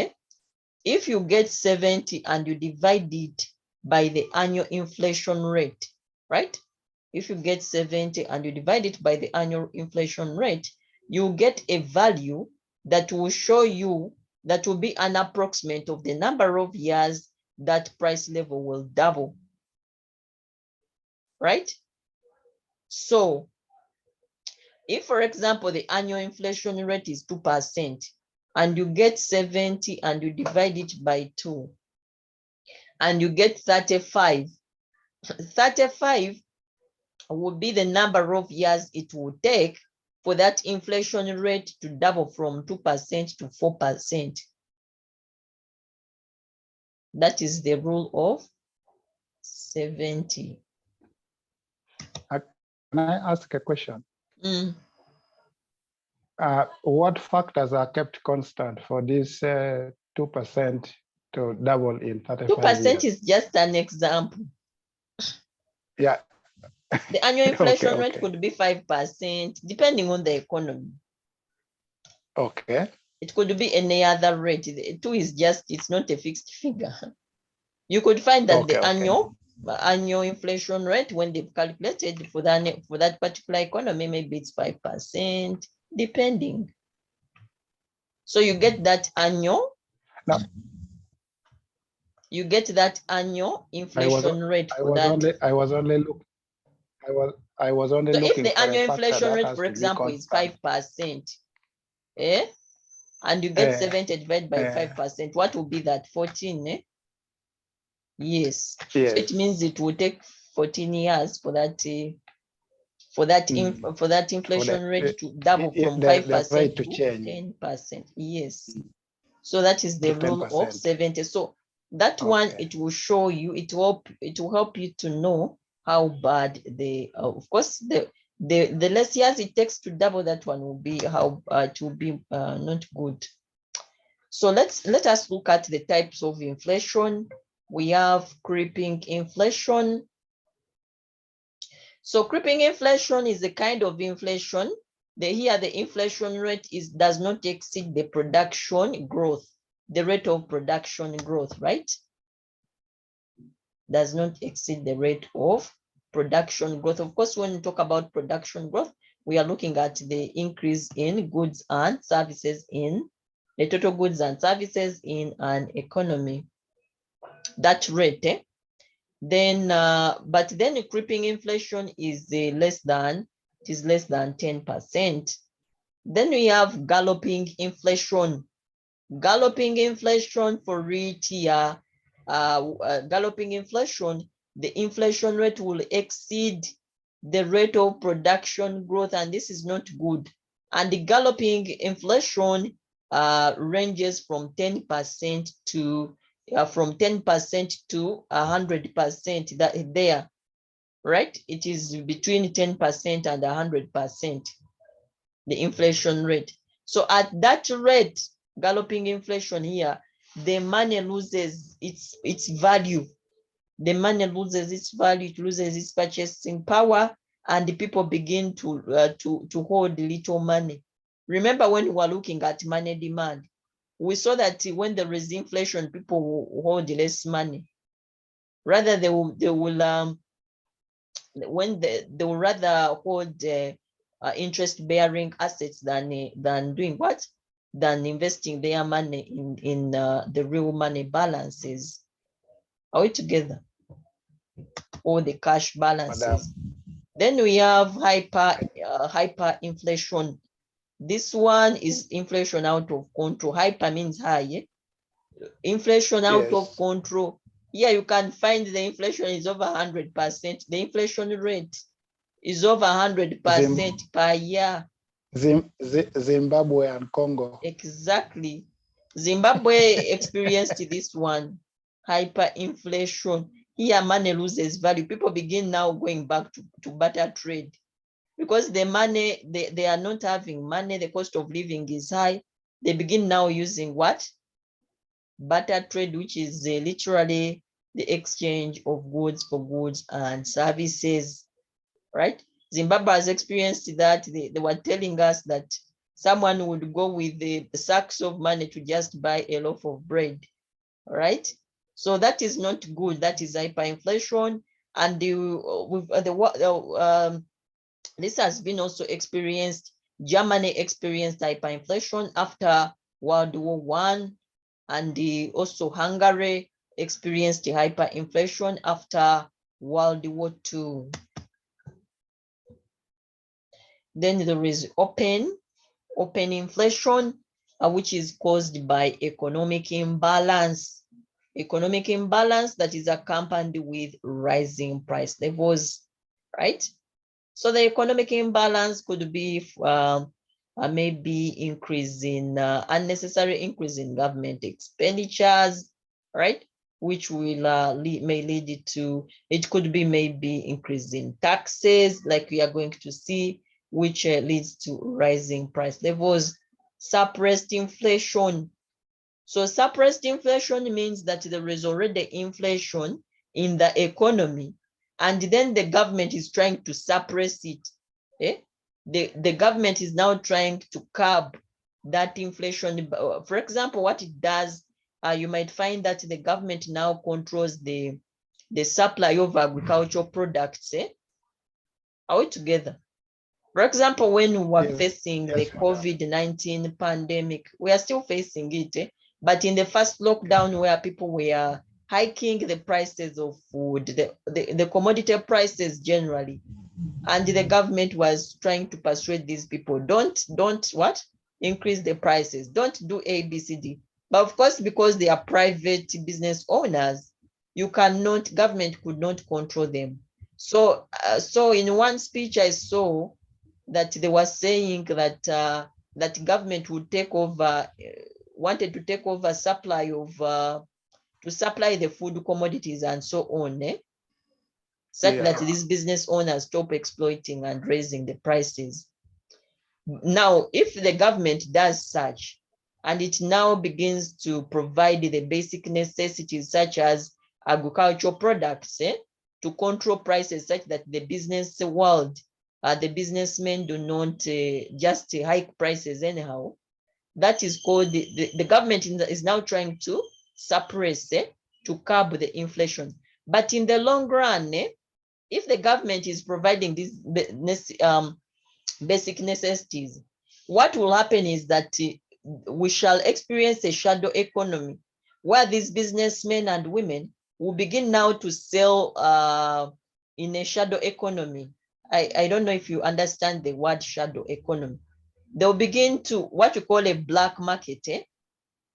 if you get 70 and you divide it by the annual inflation rate, right? If you get 70 and you divide it by the annual inflation rate, you get a value that will show you that will be an approximate of the number of years that price level will double, right? So if, for example, the annual inflation rate is 2% and you get 70 and you divide it by 2 and you get 35, 35 would be the number of years it will take for that inflation rate to double from 2% to 4%. That is the rule of 70. Can I ask a question? Mm. What factors are kept constant for this 2% to double in 35 2% years? is just an example. Yeah. The annual inflation Okay. rate could be 5%, depending on the economy. Okay. It could be any other rate. The 2 is just, it's not a fixed figure. You could find that the annual inflation rate, when they've calculated for that particular economy, maybe it's 5%, depending. So you get that annual. No. You get that annual inflation rate for that. I was only looking So if the for a annual factor inflation that rate, has for to be example, is constant. 5%, and you get 70 divided by 5%, what will be that? 14, Yes. So it means it will take 14 years for that inflation rate to double from 5% to 10%. Yes. So that is the rule of 70. So that one, it will show you, it will help you to know how bad of course the less years it takes to double, that one will be how it will be not good. So let us look at the types of inflation. We have creeping inflation. So creeping inflation is a kind of inflation. Here the inflation rate does not exceed the production growth, the rate of production growth, right? Does not exceed the rate of production growth. Of course, when we talk about production growth, we are looking at the increase in goods and services in the total goods and services in an economy. That rate, then but then the creeping inflation is less than 10%. Then we have galloping inflation. Galloping inflation for retail, galloping inflation, the inflation rate will exceed the rate of production growth, and this is not good. And the galloping inflation ranges from 10% to 100%. That there, right? It is between 10% and 100%, the inflation rate. So at that rate, galloping inflation here, the money loses its value. The money loses its value, it loses its purchasing power, and the people begin to hold little money. Remember when we were looking at money demand, we saw that when there is inflation, people will hold less money. Rather, they will rather hold interest-bearing assets than doing what? Than investing their money in the real money balances. Are we together? Or the cash balances. Madam. Then we have hyperinflation. This one is inflation out of control. Hyper means high. Inflation out of control. Here you can find the inflation is over 100%. The inflation rate is over 100% per year. Zimbabwe and Congo. Exactly. Zimbabwe experienced this one, hyperinflation. Here money loses value. People begin now going back to barter trade because the money, they are not having money. The cost of living is high. They begin now using what? Barter trade, which is literally the exchange of goods for goods and services, right? Zimbabwe has experienced that. They were telling us that someone would go with the sacks of money to just buy a loaf of bread, right? So that is not good. That is hyperinflation. And this has been also experienced. Germany experienced hyperinflation after World War I, and also Hungary experienced hyperinflation after World War II. Then there is open inflation, which is caused by economic imbalance. Economic imbalance that is accompanied with rising price levels, right? So the economic imbalance could be maybe increase in unnecessary increase in government expenditures, right? Which will may lead to, it could be maybe increase in taxes, like we are going to see, which leads to rising price levels. Suppressed inflation. So suppressed inflation means that there is already inflation in the economy, and then the government is trying to suppress it. The government is now trying to curb that inflation. For example, what it does, you might find that the government now controls the supply of agricultural products. Are we together? For example, when we were facing the COVID-19 pandemic, we are still facing it, but in the first lockdown where people were hiking the prices of food, the commodity prices generally, and the government was trying to persuade these people, don't what? Increase the prices, don't do A, B, C, D. But of course, because they are private business owners, you cannot, government could not control them. So, so in one speech I saw that they were saying that that government would take over, wanted to take over supply of, to supply the food commodities and so on, such that these business owners stop exploiting and raising the prices. Now, if the government does such, and it now begins to provide the basic necessities such as agricultural products, to control prices such that the business world, the businessmen do not just hike prices anyhow, that is called, the government is now trying to suppress, to curb the inflation. But in the long run, if the government is providing these basic necessities, what will happen is that we shall experience a shadow economy where these businessmen and women will begin now to sell in a shadow economy. I don't know if you understand the word shadow economy. They'll begin to, what you call a black market,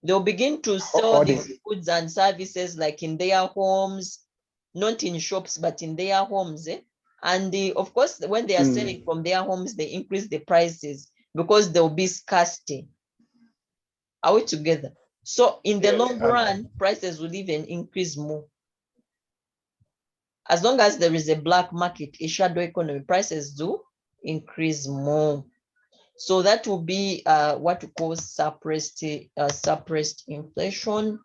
they'll begin to sell these goods and services like in their homes, not in shops, but in their homes. And of course, when they are selling from their homes, they increase the prices because there will be scarcity. Are we together? So in the long run, prices will even increase more. As long as there is a black market, a shadow economy, prices do increase more. So that will be what we call suppressed inflation.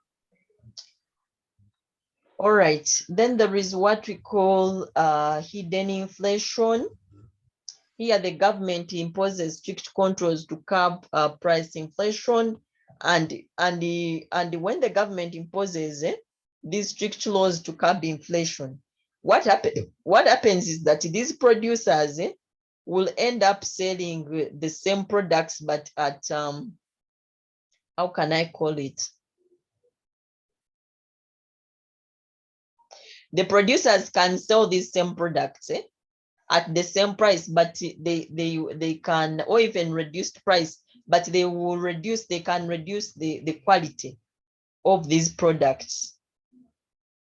All right, then there is what we call hidden inflation. Here, the government imposes strict controls to curb price inflation, and when the government imposes these strict laws to curb inflation, what happens is that these producers will end up selling the same products, but at, how can I call it? The producers can sell these same products at the same price, but they can, or even reduced price, but they can reduce the quality of these products.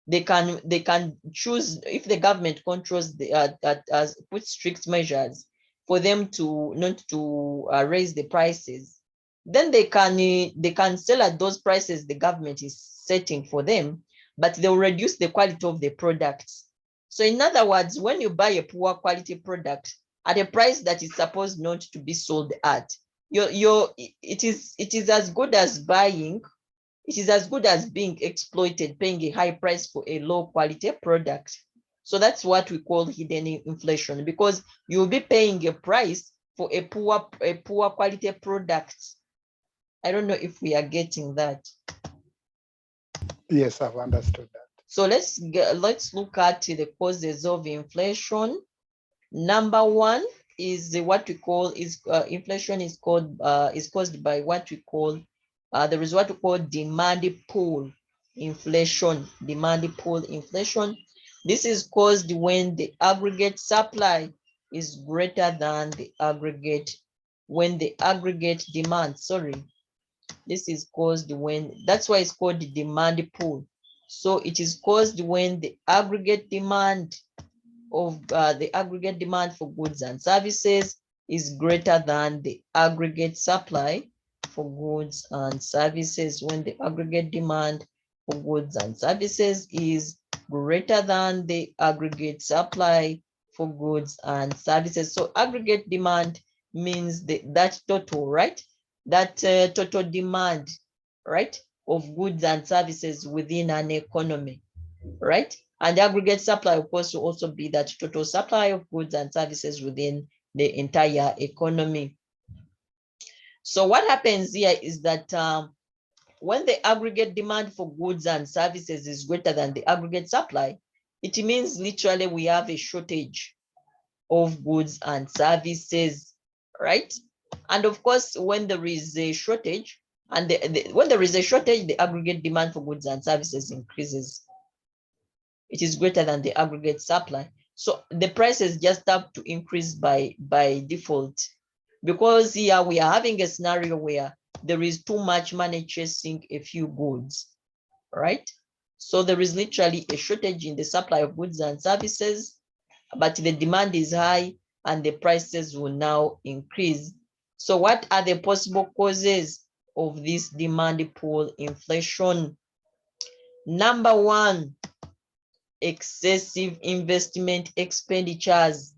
They can choose, if the government controls put strict measures for them to not to raise the prices, then they can sell at those prices the government is setting for them, but they'll reduce the quality of the products. So in other words, when you buy a poor quality product at a price that is supposed not to be sold at, it is as good as buying. It is as good as being exploited, paying a high price for a low quality product. So that's what we call hidden inflation, because you'll be paying a price for a poor quality product. I don't know if we are getting that. Yes, I've understood that. So let's look at the causes of inflation. Number one is what we call inflation is caused by what we call there is what we call demand pull inflation. Demand pull inflation. This is caused when the aggregate supply is greater than the aggregate demand. Sorry, this is caused when, that's why it's called the demand pull. So it is caused when the aggregate demand for goods and services is greater than the aggregate supply for goods and services. When the aggregate demand for goods and services is greater than the aggregate supply for goods and services. So aggregate demand means that total, right? That total demand, right, of goods and services within an economy, right? And the aggregate supply, of course, will also be that total supply of goods and services within the entire economy. So what happens here is that when the aggregate demand for goods and services is greater than the aggregate supply, it means literally we have a shortage of goods and services, right? And of course, when there is a shortage, and when there is a shortage, the aggregate demand for goods and services increases. It is greater than the aggregate supply. So the prices just have to increase by default, because here we are having a scenario where there is too much money chasing a few goods, right? So there is literally a shortage in the supply of goods and services, but the demand is high and the prices will now increase. So what are the possible causes of this demand pull inflation? Number one, excessive investment expenditures.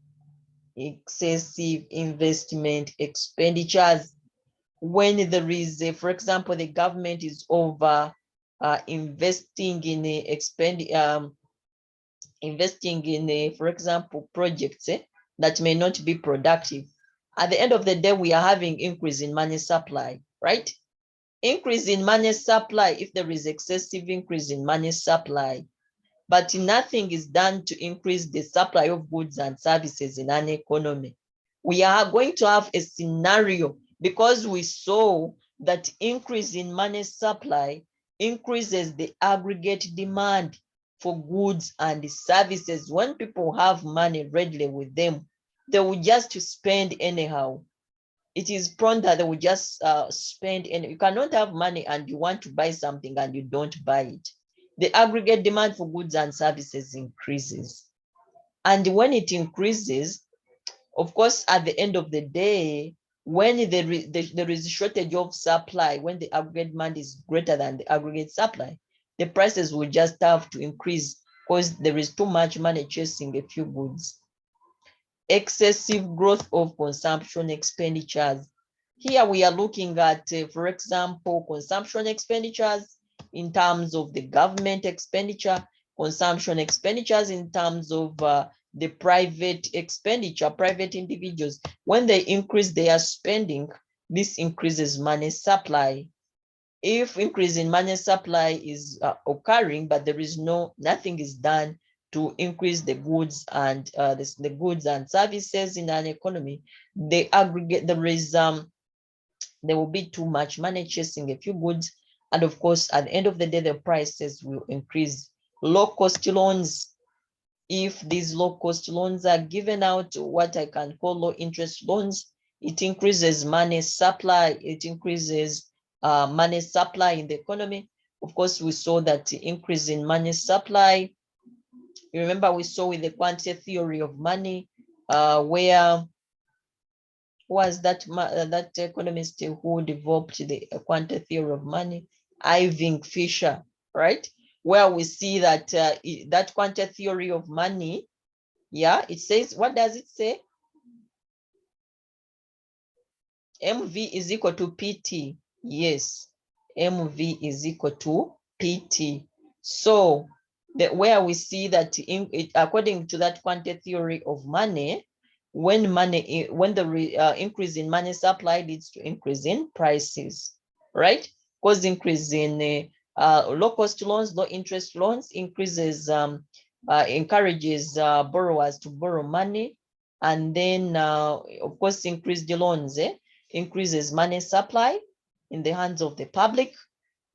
Excessive investment expenditures. When there is for example, the government is over investing in for example, projects that may not be productive. At the end of the day, we are having increase in money supply, right? Increase in money supply. If there is excessive increase in money supply, but nothing is done to increase the supply of goods and services in an economy, we are going to have a scenario, because we saw that increase in money supply increases the aggregate demand for goods and services. When people have money readily with them, they will just spend anyhow. It is prone that they will just spend, and you cannot have money and you want to buy something and you don't buy it. The aggregate demand for goods and services increases. And when it increases, of course, at the end of the day, when there is a shortage of supply, when the aggregate demand is greater than the aggregate supply, the prices will just have to increase because there is too much money chasing a few goods. Excessive growth of consumption expenditures. Here we are looking at, for example, consumption expenditures in terms of the government expenditure, consumption expenditures in terms of the private expenditure, private individuals. When they increase their spending, this increases money supply. If increase in money supply is occurring, but there is nothing is done to increase the goods and the goods and services in an economy, the aggregate, there will be too much money chasing a few goods. And of course, at the end of the day, the prices will increase. Low cost loans, if these low cost loans are given out, what I can call low interest loans, it increases money supply, it increases money supply in the economy. Of course, we saw that increase in money supply. You remember we saw with the quantity theory of money, where was that that economist who developed the quantity theory of money, Irving Fisher, right? Where we see that that quantity theory of money, yeah, it says, what does it say? MV is equal to PT. Yes, MV is equal to PT. So where we see that according to that quantity theory of money, when the increase in money supply leads to increase in prices, right? Because increase in low cost loans, low interest loans increases, encourages borrowers to borrow money, and then of course increase the loans, increases money supply in the hands of the public.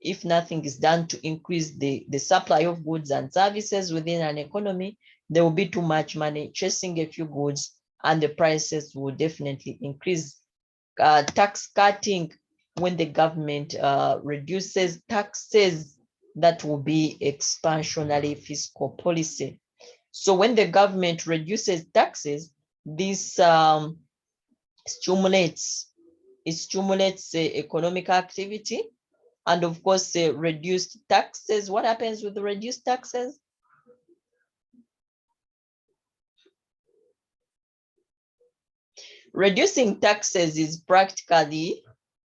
If nothing is done to increase the supply of goods and services within an economy, there will be too much money chasing a few goods and the prices will definitely increase. Tax cutting, when the government reduces taxes, that will be expansionary fiscal policy. So when the government reduces taxes, this stimulates economic activity. And of course, reduced taxes. What happens with the reduced taxes? Reducing taxes is practically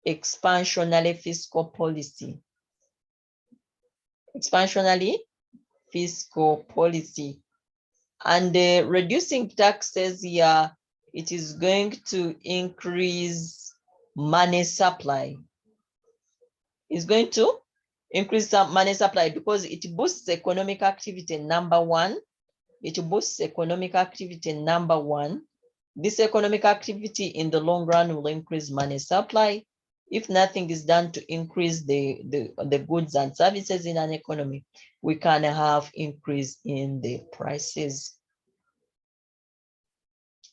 expansionary fiscal policy. Expansionary fiscal policy. And reducing taxes here, it is going to increase money supply. It's going to increase some money supply because it boosts economic activity, number one. It boosts economic activity, number one. This economic activity in the long run will increase money supply. If nothing is done to increase the goods and services in an economy, we can have increase in the prices.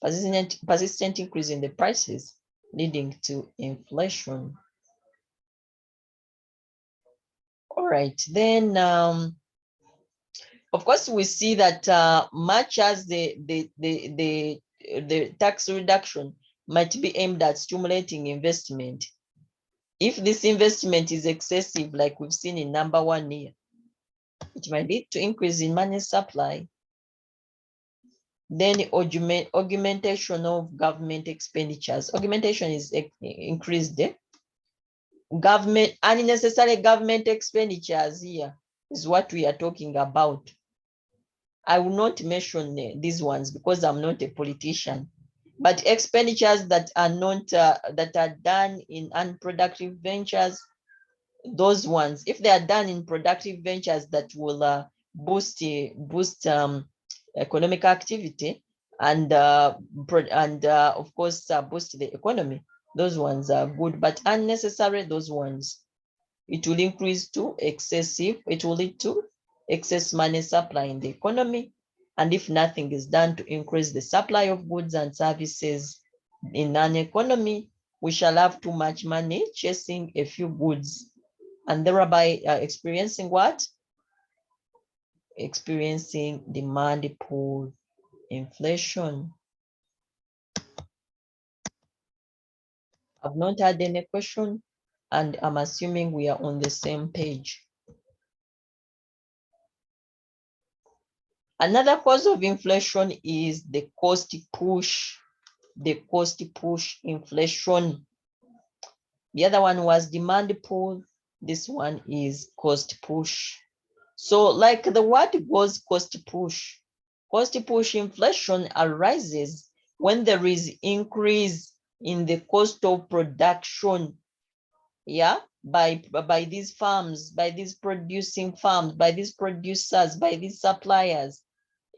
Persistent increase in the prices leading to inflation. All right, then of course we see that much as the tax reduction might be aimed at stimulating investment, if this investment is excessive, like we've seen in number one here, it might lead to increase in money supply. Then augmentation of government expenditures. Augmentation is increased. Government, unnecessary government expenditures here is what we are talking about. I will not mention these ones because I'm not a politician, but expenditures that are not that are done in unproductive ventures, those ones, if they are done in productive ventures that will boost economic activity and of course boost the economy, those ones are good. But unnecessary, those ones, it will increase to excessive, it will lead to excess money supply in the economy. And if nothing is done to increase the supply of goods and services in an economy, we shall have too much money chasing a few goods and thereby experiencing what? Experiencing demand pull inflation. I've not had any question, and I'm assuming we are on the same page. Another cause of inflation is the cost push. The cost push inflation. The other one was demand pull. This one is cost push. So like the word goes cost push. Cost push inflation arises when there is increase in the cost of production, yeah, by these farms, by these producing farms, by these producers, by these suppliers.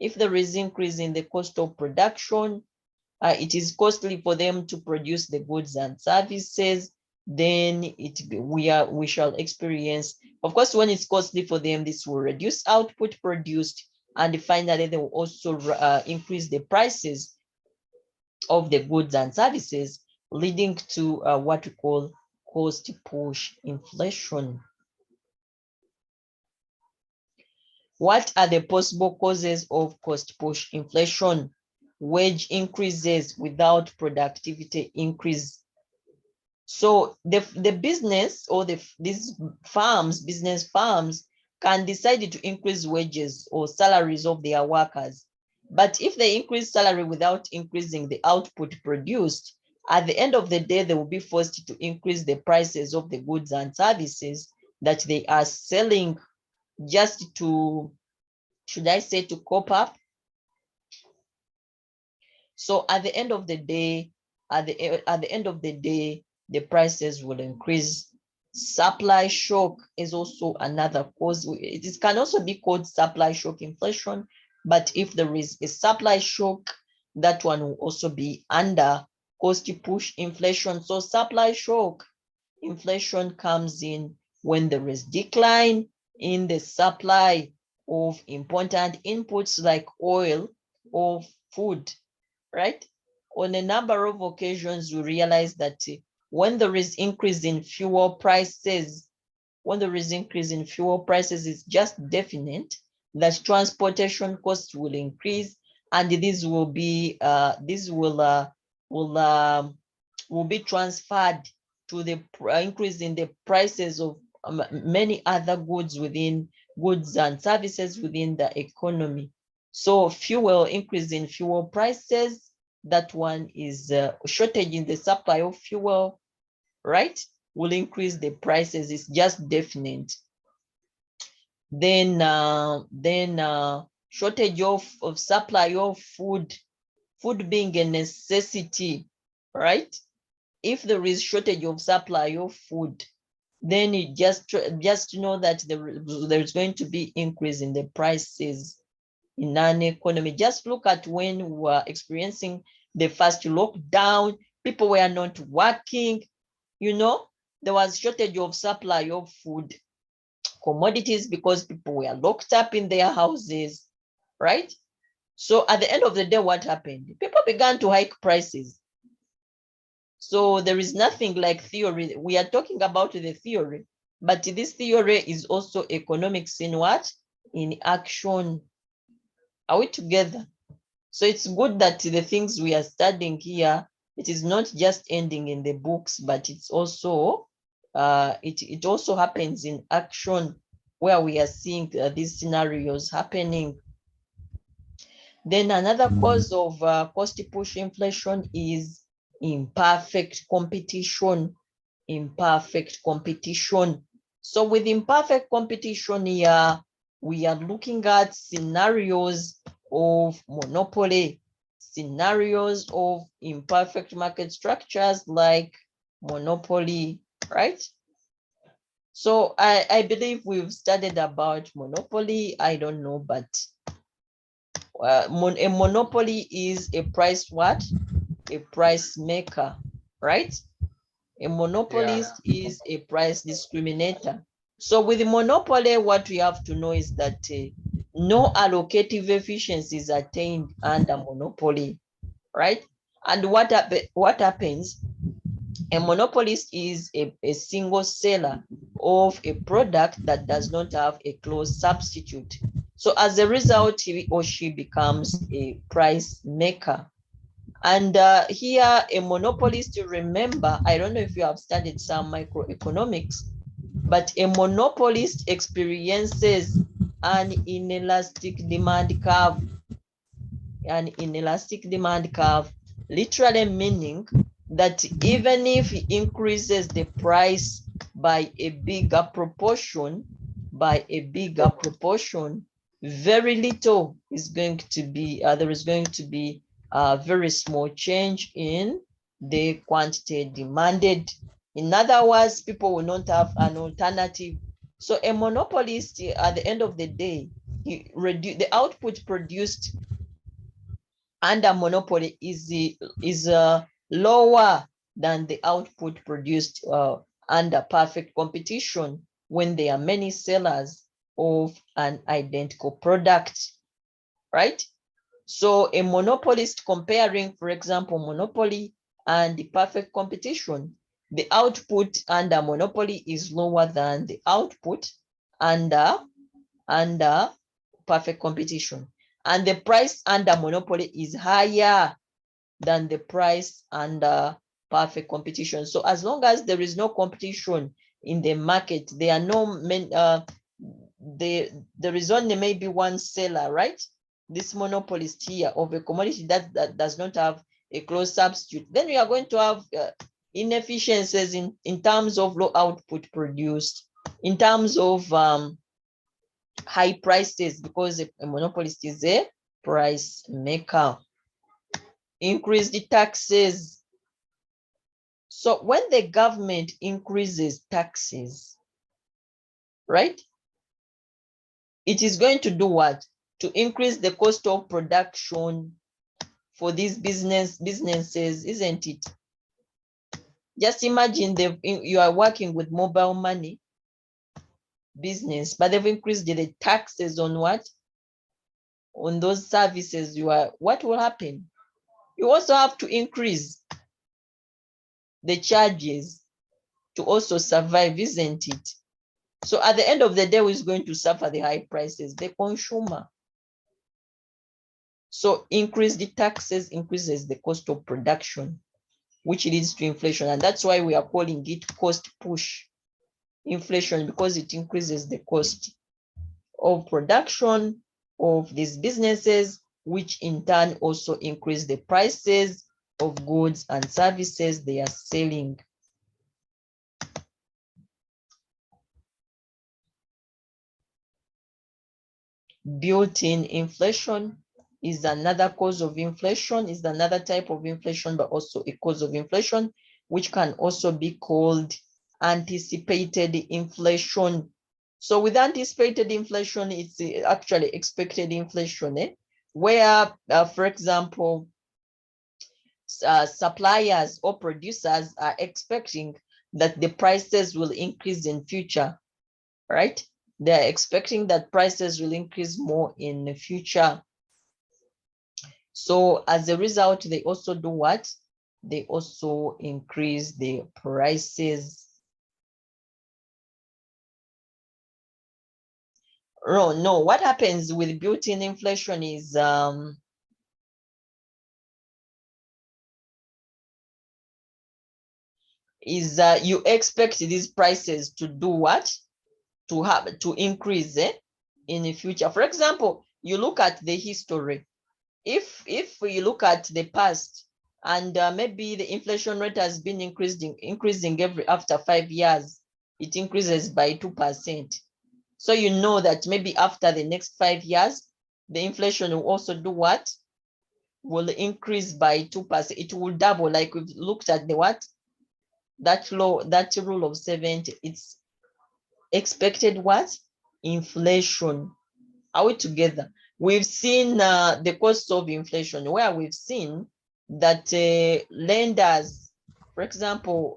If there is increase in the cost of production, it is costly for them to produce the goods and services, then we shall experience, of course, when it's costly for them, this will reduce output produced, and finally they will also increase the prices of the goods and services, leading to what we call cost push inflation. What are the possible causes of cost push inflation? Wage increases without productivity increase. So the business or these business farms can decide to increase wages or salaries of their workers. But if they increase salary without increasing the output produced, at the end of the day, they will be forced to increase the prices of the goods and services that they are selling, just to, should I say, to cope up. So at the end of the day, the prices will increase. Supply shock is also another cause. It can also be called supply shock inflation, but if there is a supply shock, that one will also be under cost push inflation. So supply shock inflation comes in when there is decline in the supply of important inputs like oil or food, right? On a number of occasions, we realize that when there is increase in fuel prices, it's just definite that transportation costs will increase, and this will be will be transferred to the increase in the prices of many other goods and services within the economy. So increase in fuel prices, that one is shortage in the supply of fuel, right, will increase the prices. It's just definite. Then shortage of supply of food being a necessity, right? If there is shortage of supply of food, then you just know that there's going to be increase in the prices in an economy. Just look at when we were experiencing the first lockdown, people were not working, there was shortage of supply of food, commodities, because people were locked up in their houses, right? So at the end of the day, what happened? People began to hike prices. So there is nothing like theory. We are talking about the theory, but this theory is also economics in what? In action. Are we together? So it's good that the things we are studying here, it is not just ending in the books, but it's also it also happens in action, where we are seeing these scenarios happening. Then another cause of cost push inflation is imperfect competition. So with imperfect competition here, we are looking at scenarios of monopoly, scenarios of imperfect market structures like monopoly, right? So I believe we've studied about monopoly. I don't know, but a monopoly is a price what? A price maker, right? A monopolist is a price discriminator. So with the monopoly, what we have to know is that no allocative efficiency is attained under monopoly, right? And what happens? A monopolist is a single seller of a product that does not have a close substitute. So as a result, he or she becomes a price maker. And here, a monopolist, remember, I don't know if you have studied some microeconomics, but a monopolist experiences an inelastic demand curve. An inelastic demand curve, literally meaning that even if he increases the price by a bigger proportion, very little is going to be, there is going to be a very small change in the quantity demanded. In other words, people will not have an alternative. So a monopolist, at the end of the day, the output produced under monopoly is lower than the output produced under perfect competition when there are many sellers of an identical product, right? So a monopolist comparing, for example, monopoly and the perfect competition, the output under monopoly is lower than the output under perfect competition. And the price under monopoly is higher than the price under perfect competition. So as long as there is no competition in the market, there are no there is only maybe one seller, right? This monopolist here of a commodity that does not have a close substitute, then we are going to have inefficiencies in terms of low output produced, in terms of high prices, because a monopolist is a price maker. Increase the taxes. So when the government increases taxes, right, it is going to do what? To increase the cost of production for these businesses, isn't it? Just imagine you are working with mobile money business, but they've increased the taxes on what? On those services. What will happen? You also have to increase the charges to also survive, isn't it? So at the end of the day, who is going to suffer the high prices? The consumer. So increase the taxes increases the cost of production, which leads to inflation. And that's why we are calling it cost push inflation, because it increases the cost of production of these businesses, which in turn also increase the prices of goods and services they are selling. Built-in inflation is another cause of inflation, is another type of inflation, but also a cause of inflation, which can also be called anticipated inflation. So with anticipated inflation, it's actually expected inflation, where, for example, suppliers or producers are expecting that the prices will increase in future, right? They're expecting that prices will increase more in the future. So as a result, they also do what? They also increase the prices. No, what happens with built-in inflation is you expect these prices to do what? To increase in the future. For example, you look at the history. If you look at the past, and maybe the inflation rate has been increasing after 5 years, it increases by 2%. So you know that maybe after the next 5 years, the inflation will also do what? Will increase by 2%. It will double, like we've looked at the what? That rule of 70. It's expected what? Inflation. Are we together? We've seen the cost of inflation, where we've seen that lenders, for example,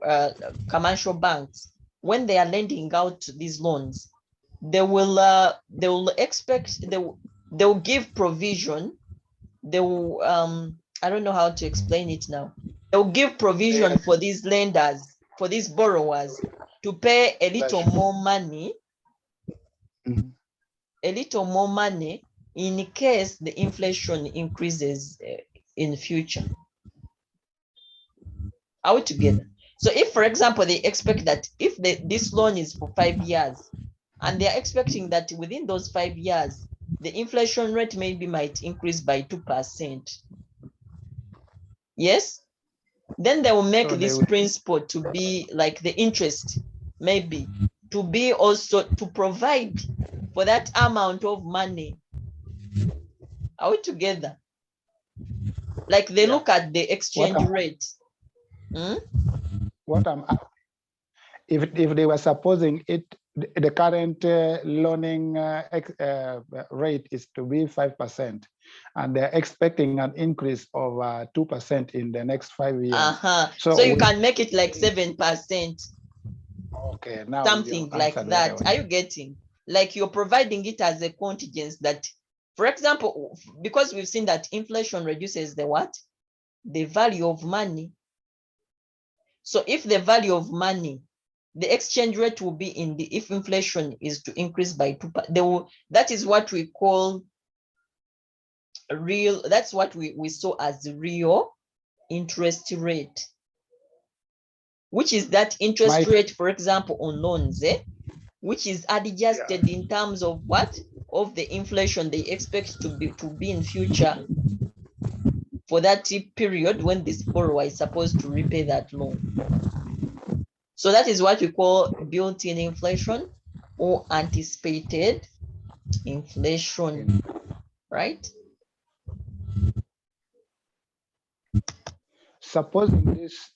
commercial banks, when they are lending out these loans, they will give provision. They will I don't know how to explain it now. They'll give provision for these lenders, for these borrowers, to pay a little more money, a little more money in case the inflation increases in the future. Are we together? So if, for example, they expect that if this loan is for 5 years, and they are expecting that within those 5 years, the inflation rate might increase by 2%. Yes? Then they will make this principle to be like the interest, maybe, to be also to provide for that amount of money. Are we together? Like they look at the exchange rate. What I'm if they were supposing it, the current loaning rate is to be 5%, and they're expecting an increase of 2% in the next 5 years. So you can make it like 7%. Okay, now Something like that. Are you getting? Like you're providing it as a contingent that, for example, because we've seen that inflation reduces the what? The value of money. So if the value of money, the exchange rate will be in the, if inflation is to increase by 2%, that is what we call real, that's what we saw as real interest rate, which is that interest rate, for example, on loans, which is adjusted in terms of what? Of the inflation they expect to be in future for that period when this borrower is supposed to repay that loan. So that is what we call built-in inflation or anticipated inflation, right? Supposing this